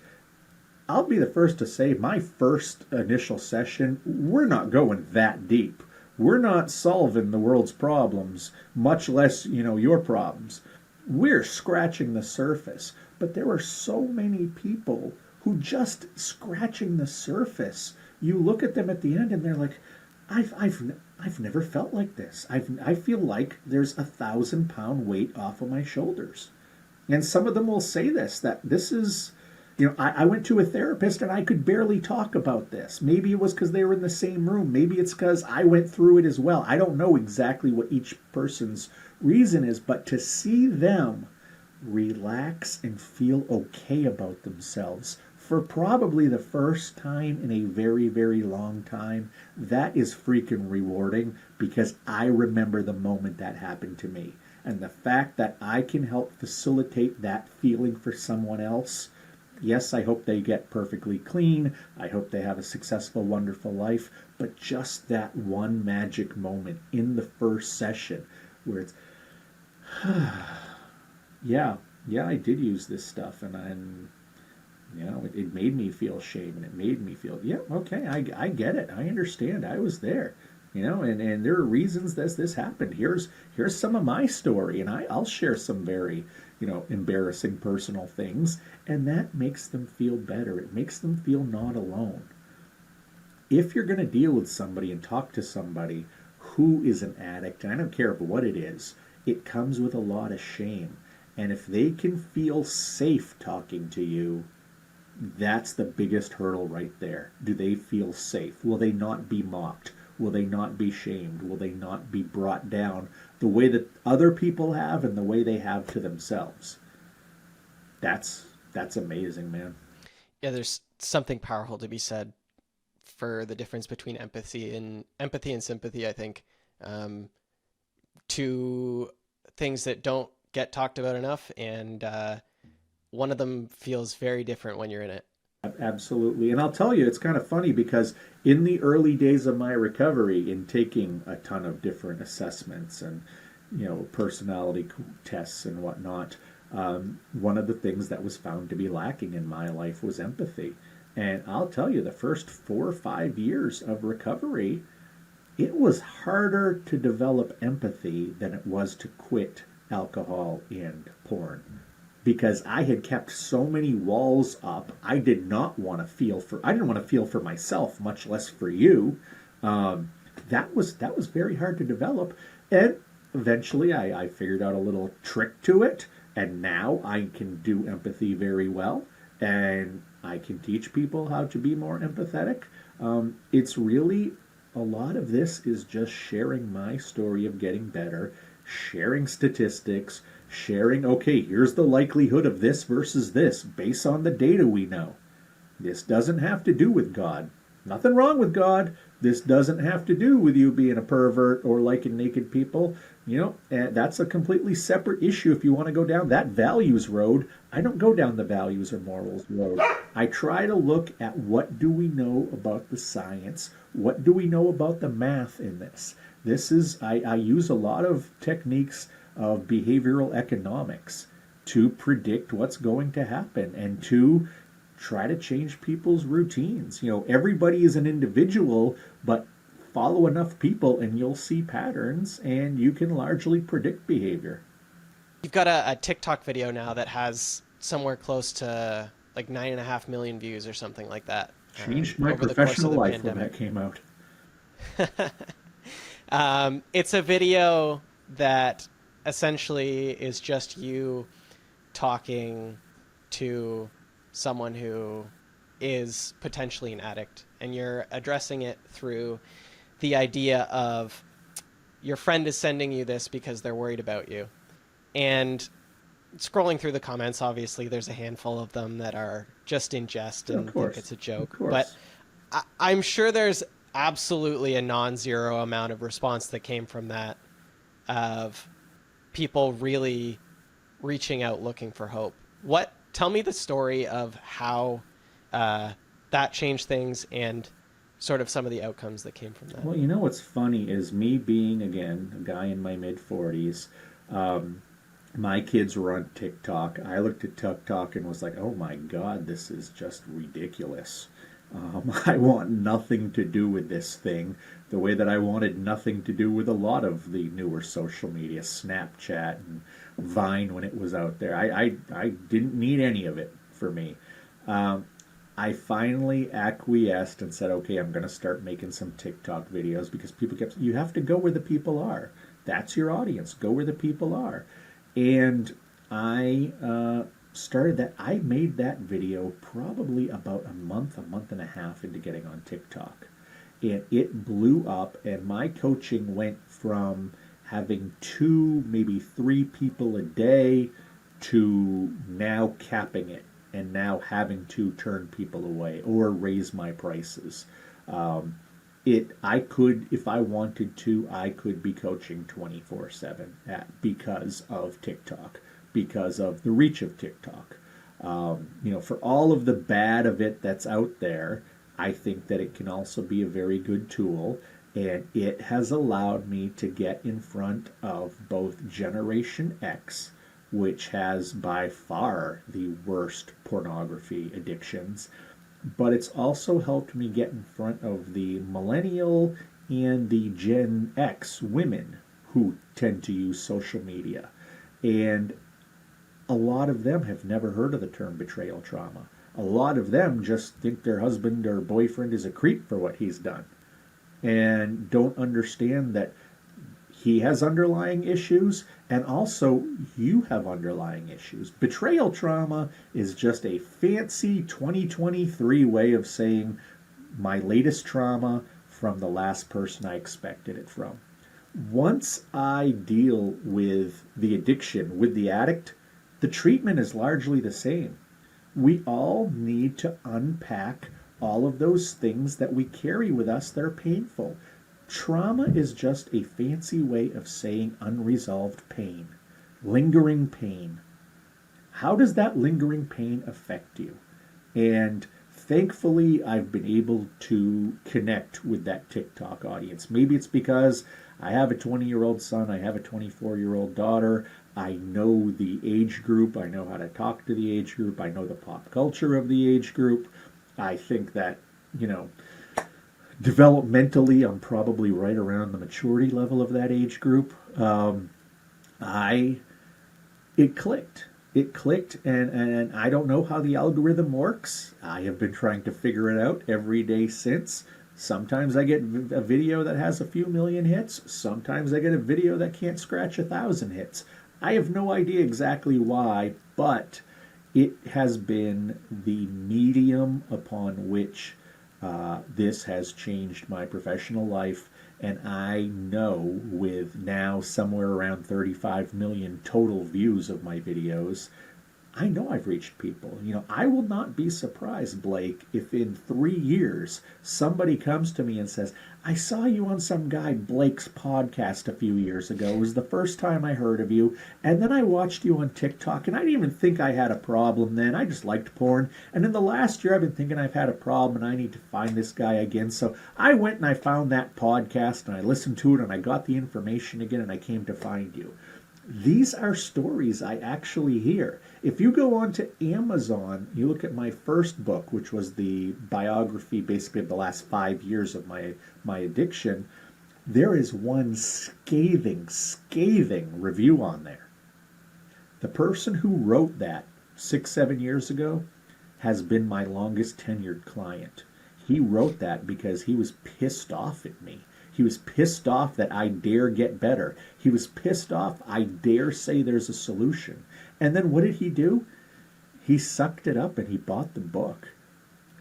I'll be the first to say my first initial session, we're not going that deep. We're not solving the world's problems, much less, your problems. We're scratching the surface. But there are so many people who just scratching the surface. You look at them at the end and they're like, I've never felt like this. I feel like there's 1,000-pound weight off of my shoulders. And some of them will say that this is, I went to a therapist and I could barely talk about this. Maybe it was because they were in the same room. Maybe it's because I went through it as well. I don't know exactly what each person's reason is, but to see them relax and feel okay about themselves for probably the first time in a very, very long time, that is freaking rewarding because I remember the moment that happened to me. And the fact that I can help facilitate that feeling for someone else, yes, I hope they get perfectly clean. I hope they have a successful, wonderful life. But just that one magic moment in the first session where it's, yeah, I did use this stuff, and it made me feel shame, and it made me feel, yeah, okay, I get it, I understand, I was there, and there are reasons this happened. Here's some of my story, and I'll share some very, embarrassing personal things, and that makes them feel better. It makes them feel not alone. If you're going to deal with somebody and talk to somebody who is an addict, and I don't care what it is, it comes with a lot of shame. And if they can feel safe talking to you, that's the biggest hurdle right there. Do they feel safe? Will they not be mocked? Will they not be shamed? Will they not be brought down the way that other people have and the way they have to themselves? That's amazing, man. Yeah, there's something powerful to be said for the difference between empathy and sympathy, I think. Two things that don't get talked about enough, and one of them feels very different when you're in it. Absolutely. And I'll tell you, it's kind of funny because in the early days of my recovery, in taking a ton of different assessments and, personality tests and whatnot, one of the things that was found to be lacking in my life was empathy. And I'll tell you, the first 4 or 5 years of recovery, it was harder to develop empathy than it was to quit alcohol and porn because I had kept so many walls up. I didn't want to feel for myself, much less for you. That was very hard to develop, and eventually I figured out a little trick to it, and now I can do empathy very well, and I can teach people how to be more empathetic. It's really a lot of this is just sharing my story of getting better, sharing statistics, sharing, okay, here's the likelihood of this versus this based on the data we know. This doesn't have to do with God. Nothing wrong with God. This doesn't have to do with you being a pervert or liking naked people. And that's a completely separate issue if you want to go down that values road. I don't go down the values or morals road. I try to look at what do we know about the science? What do we know about the math in this? I use a lot of techniques of behavioral economics to predict what's going to happen and to try to change people's routines. Everybody is an individual, but follow enough people and you'll see patterns and you can largely predict behavior. You've got a TikTok video now that has somewhere close to like 9.5 million views or something like that. Changed my Over the course professional of the life when pandemic. that came out. It's a video that essentially is just you talking to someone who is potentially an addict, and you're addressing it through the idea of your friend is sending you this because they're worried about you. And scrolling through the comments, obviously, there's a handful of them that are just in jest Yeah, and of think course. it's a Of joke. But course. I'm sure there's absolutely a non-zero amount of response that came from that, of people really reaching out looking for hope. Tell me the story of how that changed things and sort of some of the outcomes that came from that. Well, what's funny is me being, again, a guy in my mid 40s. My kids were on TikTok. I looked at TikTok and was like, oh my God, this is just ridiculous. I want nothing to do with this thing the way that I wanted nothing to do with a lot of the newer social media, Snapchat and Vine when it was out there. I didn't need any of it for me. I finally acquiesced and said, okay, I'm going to start making some TikTok videos because you have to go where the people are. That's your audience. Go where the people are. And I started that. I made that video probably about a month and a half into getting on TikTok. And it blew up, and my coaching went from having 2, maybe 3 people a day to now capping it and now having to turn people away or raise my prices. I could, if I wanted to, I could be coaching 24/7 because of TikTok, because of the reach of TikTok. For all of the bad of it that's out there, I think that it can also be a very good tool, and it has allowed me to get in front of both Generation X, which has by far the worst pornography addictions, but it's also helped me get in front of the millennial and the Gen X women who tend to use social media. And a lot of them have never heard of the term betrayal trauma. A lot of them just think their husband or boyfriend is a creep for what he's done and don't understand that he has underlying issues, and also you have underlying issues. Betrayal trauma is just a fancy 2023 way of saying my latest trauma from the last person I expected it from. Once I deal with the addiction, with the addict, the treatment is largely the same. We all need to unpack all of those things that we carry with us that are painful. Trauma is just a fancy way of saying unresolved pain, lingering pain. How does that lingering pain affect you? And thankfully, I've been able to connect with that TikTok audience. Maybe it's because I have a 20-year-old son, I have a 24-year-old daughter. I know the age group, I know how to talk to the age group, I know the pop culture of the age group. I think that, developmentally, I'm probably right around the maturity level of that age group. It clicked. It clicked, and I don't know how the algorithm works. I have been trying to figure it out every day since. Sometimes I get a video that has a few million hits. Sometimes I get a video that can't scratch 1,000 hits. I have no idea exactly why, but it has been the medium upon which this has changed my professional life. And I know with now somewhere around 35 million total views of my videos, I know I've reached people. I will not be surprised, Blake, if in 3 years somebody comes to me and says, I saw you on some guy Blake's podcast a few years ago. It was the first time I heard of you. And then I watched you on TikTok, and I didn't even think I had a problem then. I just liked porn. And in the last year, I've been thinking I've had a problem, and I need to find this guy again. So I went and I found that podcast, and I listened to it, and I got the information again, and I came to find you. These are stories I actually hear. If you go on to Amazon, you look at my first book, which was the biography basically of the last 5 years of my addiction, there is one scathing review on there. The person who wrote that 6-7 years ago has been my longest tenured client. He wrote that because he was pissed off at me. He was pissed off that I dare get better. He was pissed off I dare say there's a solution. And then what did he do? He sucked it up and he bought the book.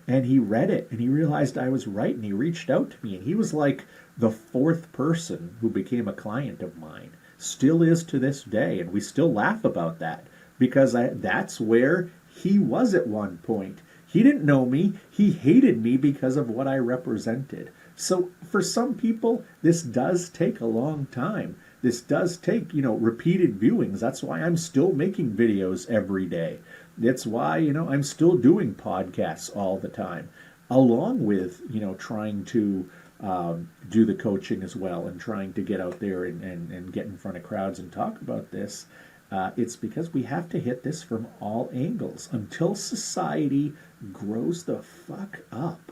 And he read it and he realized I was right and he reached out to me. And he was like the 4th person who became a client of mine. Still is to this day. And we still laugh about that because that's where he was at one point. He didn't know me. He hated me because of what I represented. So for some people, this does take a long time. This does take, repeated viewings. That's why I'm still making videos every day. That's why, I'm still doing podcasts all the time, along with, trying to do the coaching as well and trying to get out there and get in front of crowds and talk about this. It's because we have to hit this from all angles until society grows the fuck up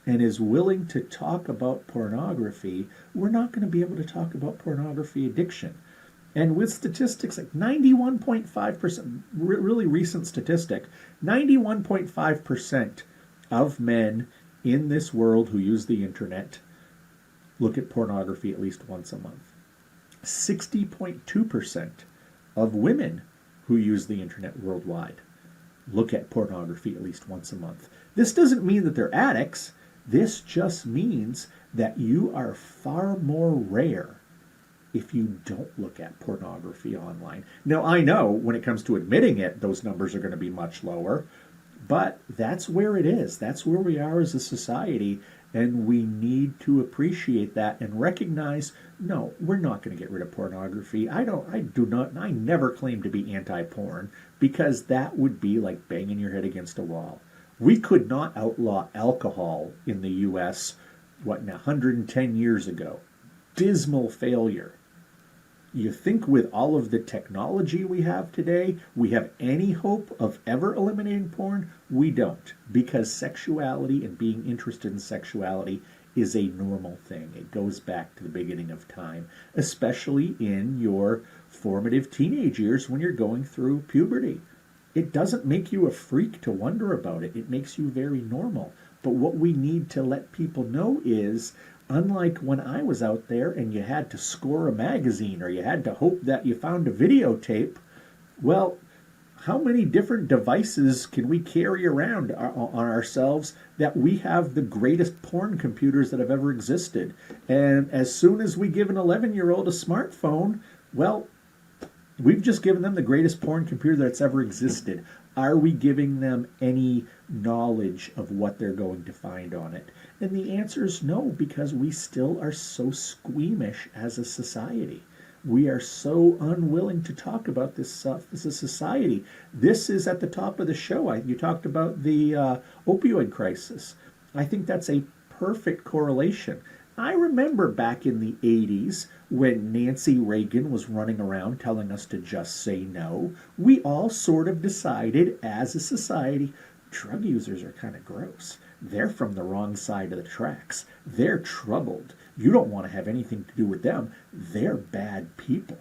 and is willing to talk about pornography. We're not going to be able to talk about pornography addiction. And with statistics like 91.5%, really recent statistic, 91.5% of men in this world who use the internet look at pornography at least once a month. 60.2% of women who use the internet worldwide look at pornography at least once a month. This doesn't mean that they're addicts. This just means that you are far more rare if you don't look at pornography online. Now, I know when it comes to admitting it, those numbers are going to be much lower, but that's where it is. That's where we are as a society, and we need to appreciate that and recognize, no, we're not going to get rid of pornography. I never claim to be anti-porn, because that would be like banging your head against a wall. We could not outlaw alcohol in the U.S., 110 years ago. Dismal failure. You think with all of the technology we have today, we have any hope of ever eliminating porn? We don't, because sexuality and being interested in sexuality is a normal thing. It goes back to the beginning of time, especially in your formative teenage years when you're going through puberty. It doesn't make you a freak to wonder about it. It makes you very normal. But what we need to let people know is, unlike when I was out there and you had to score a magazine or you had to hope that you found a videotape, well, how many different devices can we carry around on ourselves that we have the greatest porn computers that have ever existed? And as soon as we give an 11-year-old a smartphone, well, we've just given them the greatest porn computer that's ever existed. Are we giving them any knowledge of what they're going to find on it? And the answer is no, because we still are so squeamish as a society. We are so unwilling to talk about this stuff as a society. This is at the top of the show. You talked about the opioid crisis. I think that's a perfect correlation. I remember back in the 80s when Nancy Reagan was running around telling us to just say no. We all sort of decided as a society, drug users are kind of gross. They're from the wrong side of the tracks. They're troubled. You don't want to have anything to do with them. They're bad people.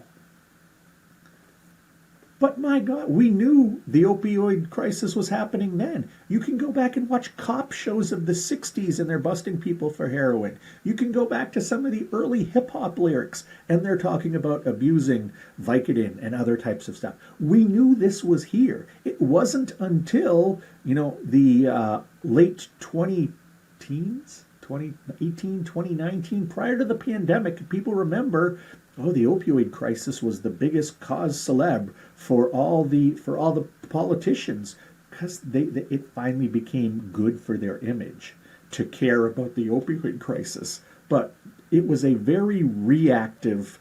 But my God, we knew the opioid crisis was happening then. You can go back and watch cop shows of the 60s and they're busting people for heroin. You can go back to some of the early hip hop lyrics and they're talking about abusing Vicodin and other types of stuff. We knew this was here. It wasn't until, the late 2010s, 2018, 2019, prior to the pandemic, people remember, the opioid crisis was the biggest cause célèbre for all the politicians, because it finally became good for their image to care about the opioid crisis. But it was a very reactive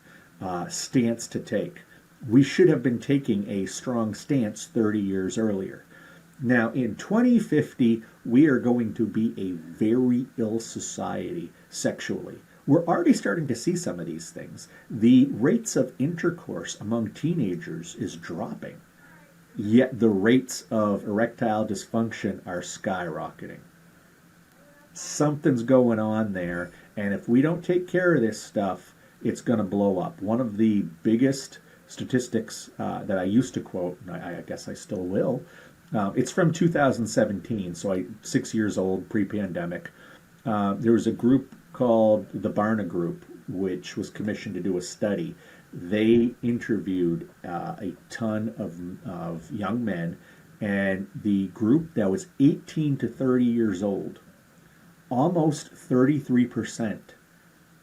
stance to take. We should have been taking a strong stance 30 years earlier. Now, in 2050, we are going to be a very ill society sexually. We're already starting to see some of these things. The rates of intercourse among teenagers is dropping, yet the rates of erectile dysfunction are skyrocketing. Something's going on there, and if we don't take care of this stuff, it's going to blow up. One of the biggest statistics that I used to quote, and I guess I still will, it's from 2017, so 6 years old, pre-pandemic. There was a group called the Barna Group, which was commissioned to do a study. They interviewed a ton of young men, and the group that was 18 to 30 years old, almost 33%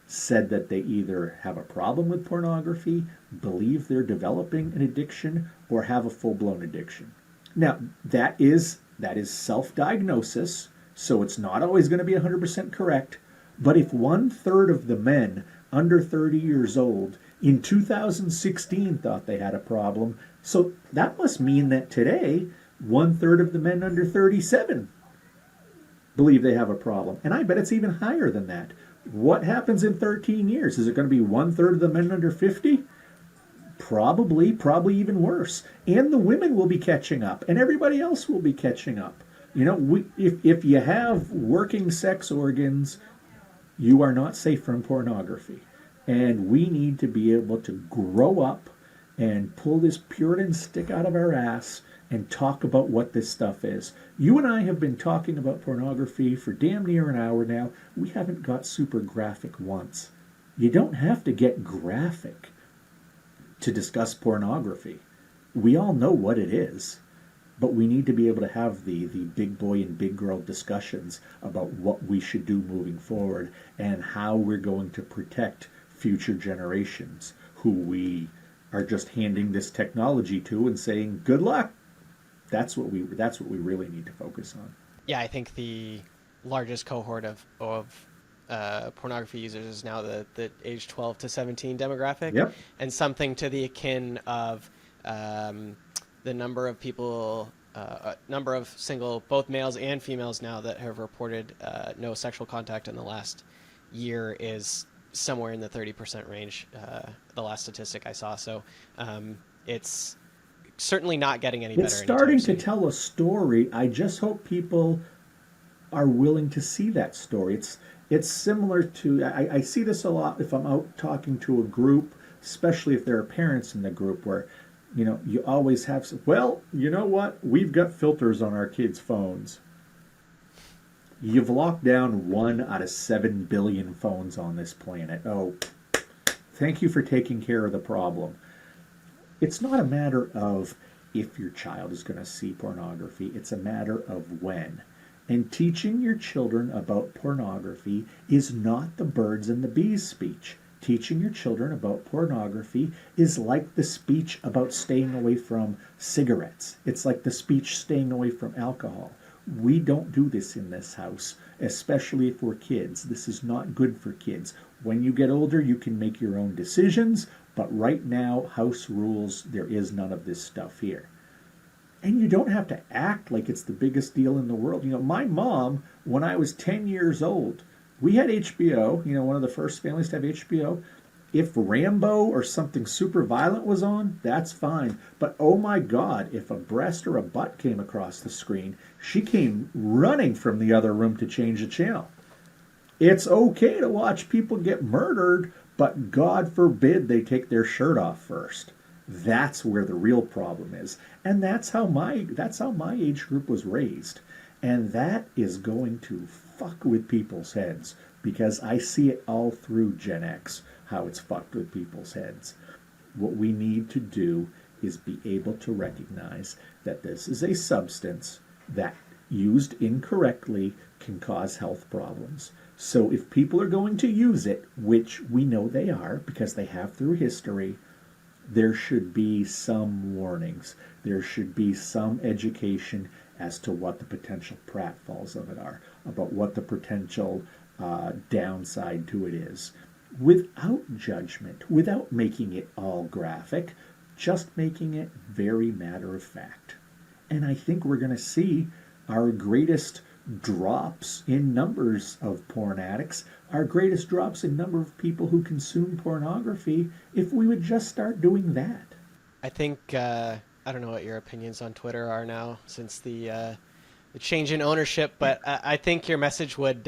said that they either have a problem with pornography, believe they're developing an addiction, or have a full-blown addiction. Now, that is self-diagnosis, so it's not always going to be 100% correct. But if 1/3 of the men under 30 years old in 2016 thought they had a problem, so that must mean that today 1/3 of the men under 37 believe they have a problem. And I bet it's even higher than that. What happens in 13 years? Is it going to be 1/3 of the men under 50? Probably even worse. And the women will be catching up, and everybody else will be catching up. If you have working sex organs, you are not safe from pornography. And we need to be able to grow up and pull this Puritan stick out of our ass and talk about what this stuff is. You and I have been talking about pornography for damn near an hour now. We haven't got super graphic once. You don't have to get graphic to discuss pornography. We all know what it is. But we need to be able to have the big boy and big girl discussions about what we should do moving forward and how we're going to protect future generations who we are just handing this technology to and saying, good luck. That's what we really need to focus on. Yeah, I think the largest cohort of pornography users is now the age 12 to 17 demographic. Yep. And something to the akin of the number of people, number of single, both males and females now that have reported no sexual contact in the last year is somewhere in the 30% range, the last statistic I saw. So it's certainly not getting any better. It's starting to tell a story. I just hope people are willing to see that story. It's similar to, I see this a lot if I'm out talking to a group, especially if there are parents in the group where, you always have, well, you know what? We've got filters on our kids' phones. You've locked down 1 out of 7 billion phones on this planet. Oh, thank you for taking care of the problem. It's not a matter of if your child is going to see pornography. It's a matter of when. And teaching your children about pornography is not the birds and the bees speech. Teaching your children about pornography is like the speech about staying away from cigarettes. It's like the speech staying away from alcohol. We don't do this in this house, especially if we're kids. This is not good for kids. When you get older, you can make your own decisions, but right now, house rules, there is none of this stuff here. And you don't have to act like it's the biggest deal in the world. You know, my mom, when I was 10 years old, we had HBO, you know, one of the first families to have HBO. If Rambo or something super violent was on, that's fine. But oh my God, if a breast or a butt came across the screen, she came running from the other room to change the channel. It's okay to watch people get murdered, but God forbid they take their shirt off first. That's where the real problem is. And that's how my age group was raised. And that is going to fuck with people's heads, because I see it all through Gen X, how it's fucked with people's heads. What we need to do is be able to recognize that this is a substance that, used incorrectly, can cause health problems. So if people are going to use it, which we know they are because they have through history, there should be some warnings. There should be some education as to what the potential pratfalls of it are, about what the potential downside to it is, without judgment, without making it all graphic, just making it very matter of fact. And I think we're going to see our greatest drops in numbers of porn addicts, our greatest drops in number of people who consume pornography, if we would just start doing that. I think I don't know what your opinions on Twitter are now since the change in ownership, but I think your message would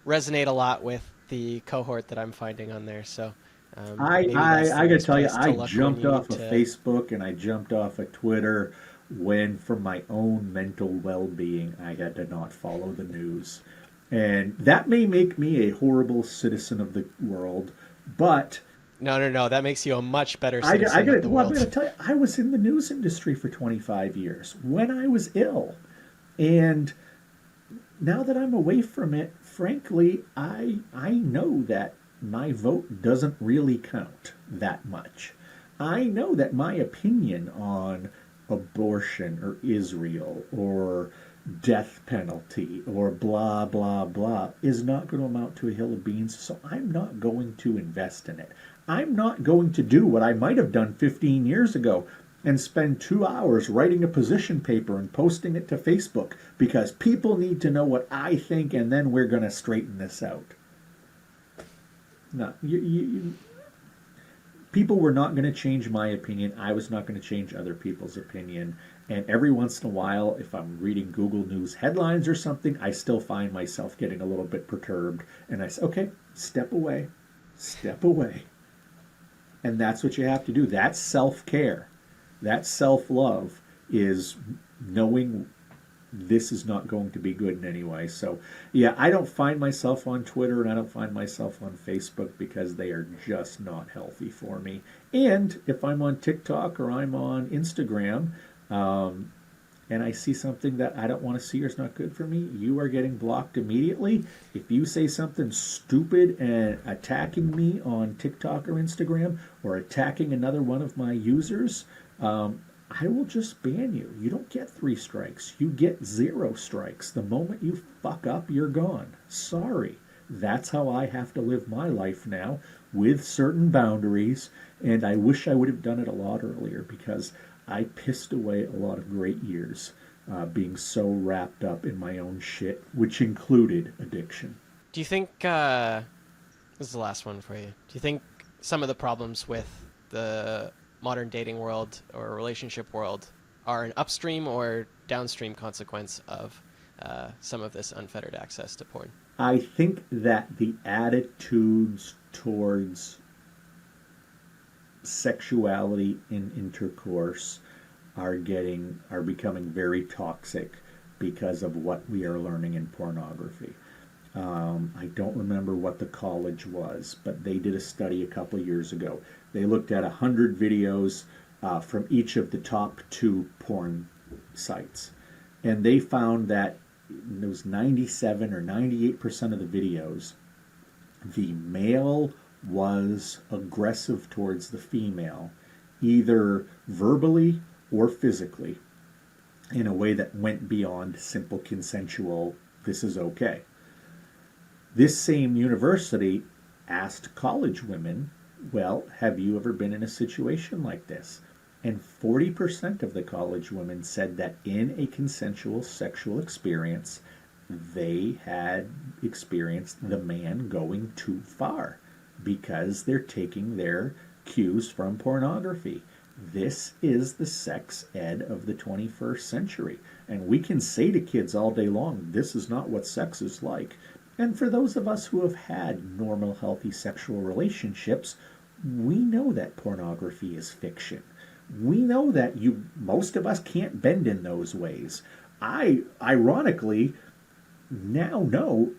resonate a lot with the cohort that I'm finding on there. So maybe that's the I gotta nice tell you, place to I look when jumped you off need of to. Facebook and I jumped off of Twitter when, for my own mental well-being, I had to not follow the news. And that may make me a horrible citizen of the world, but No, no, no. That makes you a much better I citizen of got the well, I'm going to world. tell you, I was in the news industry for 25 years when I was ill. And now that I'm away from it, frankly, I know that my vote doesn't really count that much. I know that my opinion on abortion or Israel or death penalty or blah blah blah is not going to amount to a hill of beans, so I'm not going to invest in it. I'm not going to do what I might have done 15 years ago and spend 2 hours writing a position paper and posting it to Facebook, because people need to know what I think, and then we're going to straighten this out. No, people were not going to change my opinion. I was not going to change other people's opinion. And every once in a while, if I'm reading Google News headlines or something, I still find myself getting a little bit perturbed. And I say, okay, step away, step away. And that's what you have to do. That's self-care. That self-love is knowing this is not going to be good in any way. So, yeah, I don't find myself on Twitter and I don't find myself on Facebook because they are just not healthy for me. And if I'm on TikTok or I'm on Instagram, and I see something that I don't want to see or is not good for me, you are getting blocked immediately. If you say something stupid and attacking me on TikTok or Instagram or attacking another one of my users, I will just ban you. You don't get 3 strikes. You get 0 strikes. The moment you fuck up, you're gone. Sorry. That's how I have to live my life now, with certain boundaries, and I wish I would have done it a lot earlier, because I pissed away a lot of great years being so wrapped up in my own shit, which included addiction. Do you think this is the last one for you? Do you think some of the problems with the modern dating world or relationship world are an upstream or downstream consequence of some of this unfettered access to porn? I think that the attitudes towards sexuality in intercourse are becoming very toxic because of what we are learning in pornography. I don't remember what the college was, but they did a study a couple years ago. They looked at 100 videos from each of the top 2 porn sites, and they found that it was 97 or 98% of the videos, the male was aggressive towards the female, either verbally or physically, in a way that went beyond simple consensual, this is okay. This same university asked college women, well, have you ever been in a situation like this? And 40% of the college women said that in a consensual sexual experience, they had experienced the man going too far because they're taking their cues from pornography. This is the sex ed of the 21st century. And we can say to kids all day long, this is not what sex is like. And for those of us who have had normal, healthy sexual relationships, we know that pornography is fiction. We know that most of us can't bend in those ways. I, ironically, now know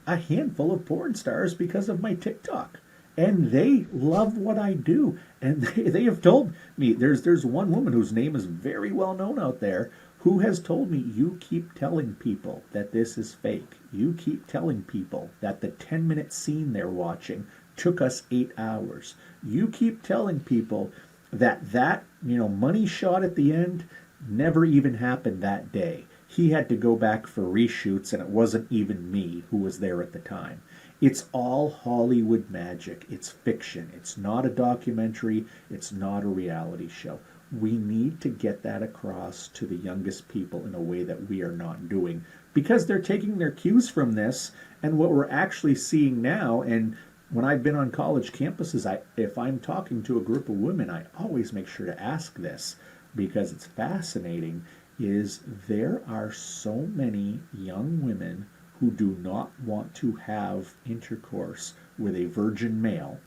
a handful of porn stars because of my TikTok. And they love what I do. And they have told me, there's one woman whose name is very well known out there who has told me, you keep telling people that this is fake. You keep telling people that the 10-minute scene they're watching took us 8 hours. You keep telling people that money shot at the end never even happened that day. He had to go back for reshoots, and it wasn't even me who was there at the time. It's all Hollywood magic. It's fiction. It's not a documentary. It's not a reality show. We need to get that across to the youngest people in a way that we are not doing, because they're taking their cues from this. And what we're actually seeing now, and when I've been on college campuses, if I'm talking to a group of women, I always make sure to ask this because it's fascinating, is there are so many young women who do not want to have intercourse with a virgin male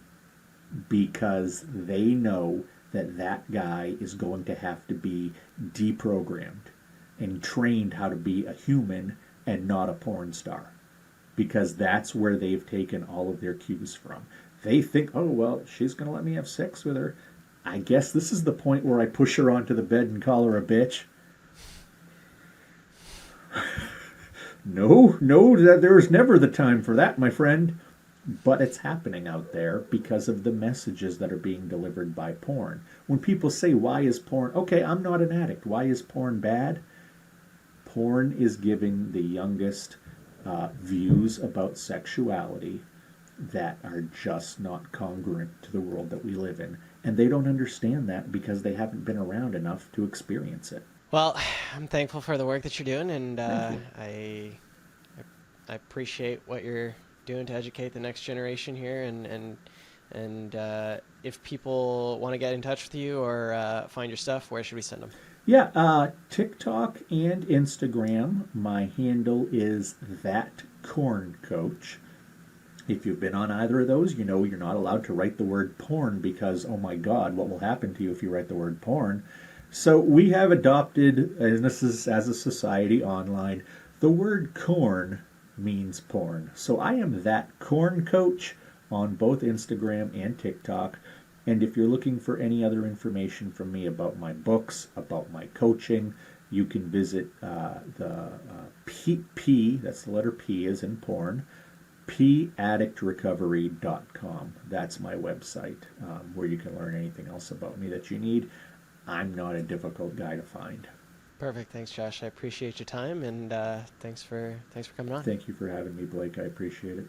because they know that that guy is going to have to be deprogrammed and trained how to be a human and not a porn star, because that's where they've taken all of their cues from. They think, oh, well, she's going to let me have sex with her. I guess this is the point where I push her onto the bed and call her a bitch. No, there's never the time for that, my friend. But it's happening out there because of the messages that are being delivered by porn. When people say, why is porn... Okay, I'm not an addict. Why is porn bad? Porn is giving the youngest views about sexuality that are just not congruent to the world that we live in. And they don't understand that because they haven't been around enough to experience it. Well, I'm thankful for the work that you're doing, and Thank you. I appreciate what you're doing to educate the next generation here. And if people want to get in touch with you or find your stuff, where should we send them? Yeah, TikTok and Instagram. My handle is that corn coach. If you've been on either of those, you know you're not allowed to write the word porn because, oh my God, what will happen to you if you write the word porn? So we have adopted, and this is as a society online, the word corn means porn. So I am that corn coach on both Instagram and TikTok. And if you're looking for any other information from me about my books, about my coaching, you can visit the P, that's the letter P as in porn, paddictrecovery.com. That's my website where you can learn anything else about me that you need. I'm not a difficult guy to find. Perfect. Thanks, Josh. I appreciate your time, and thanks for coming on. Thank you for having me, Blake. I appreciate it.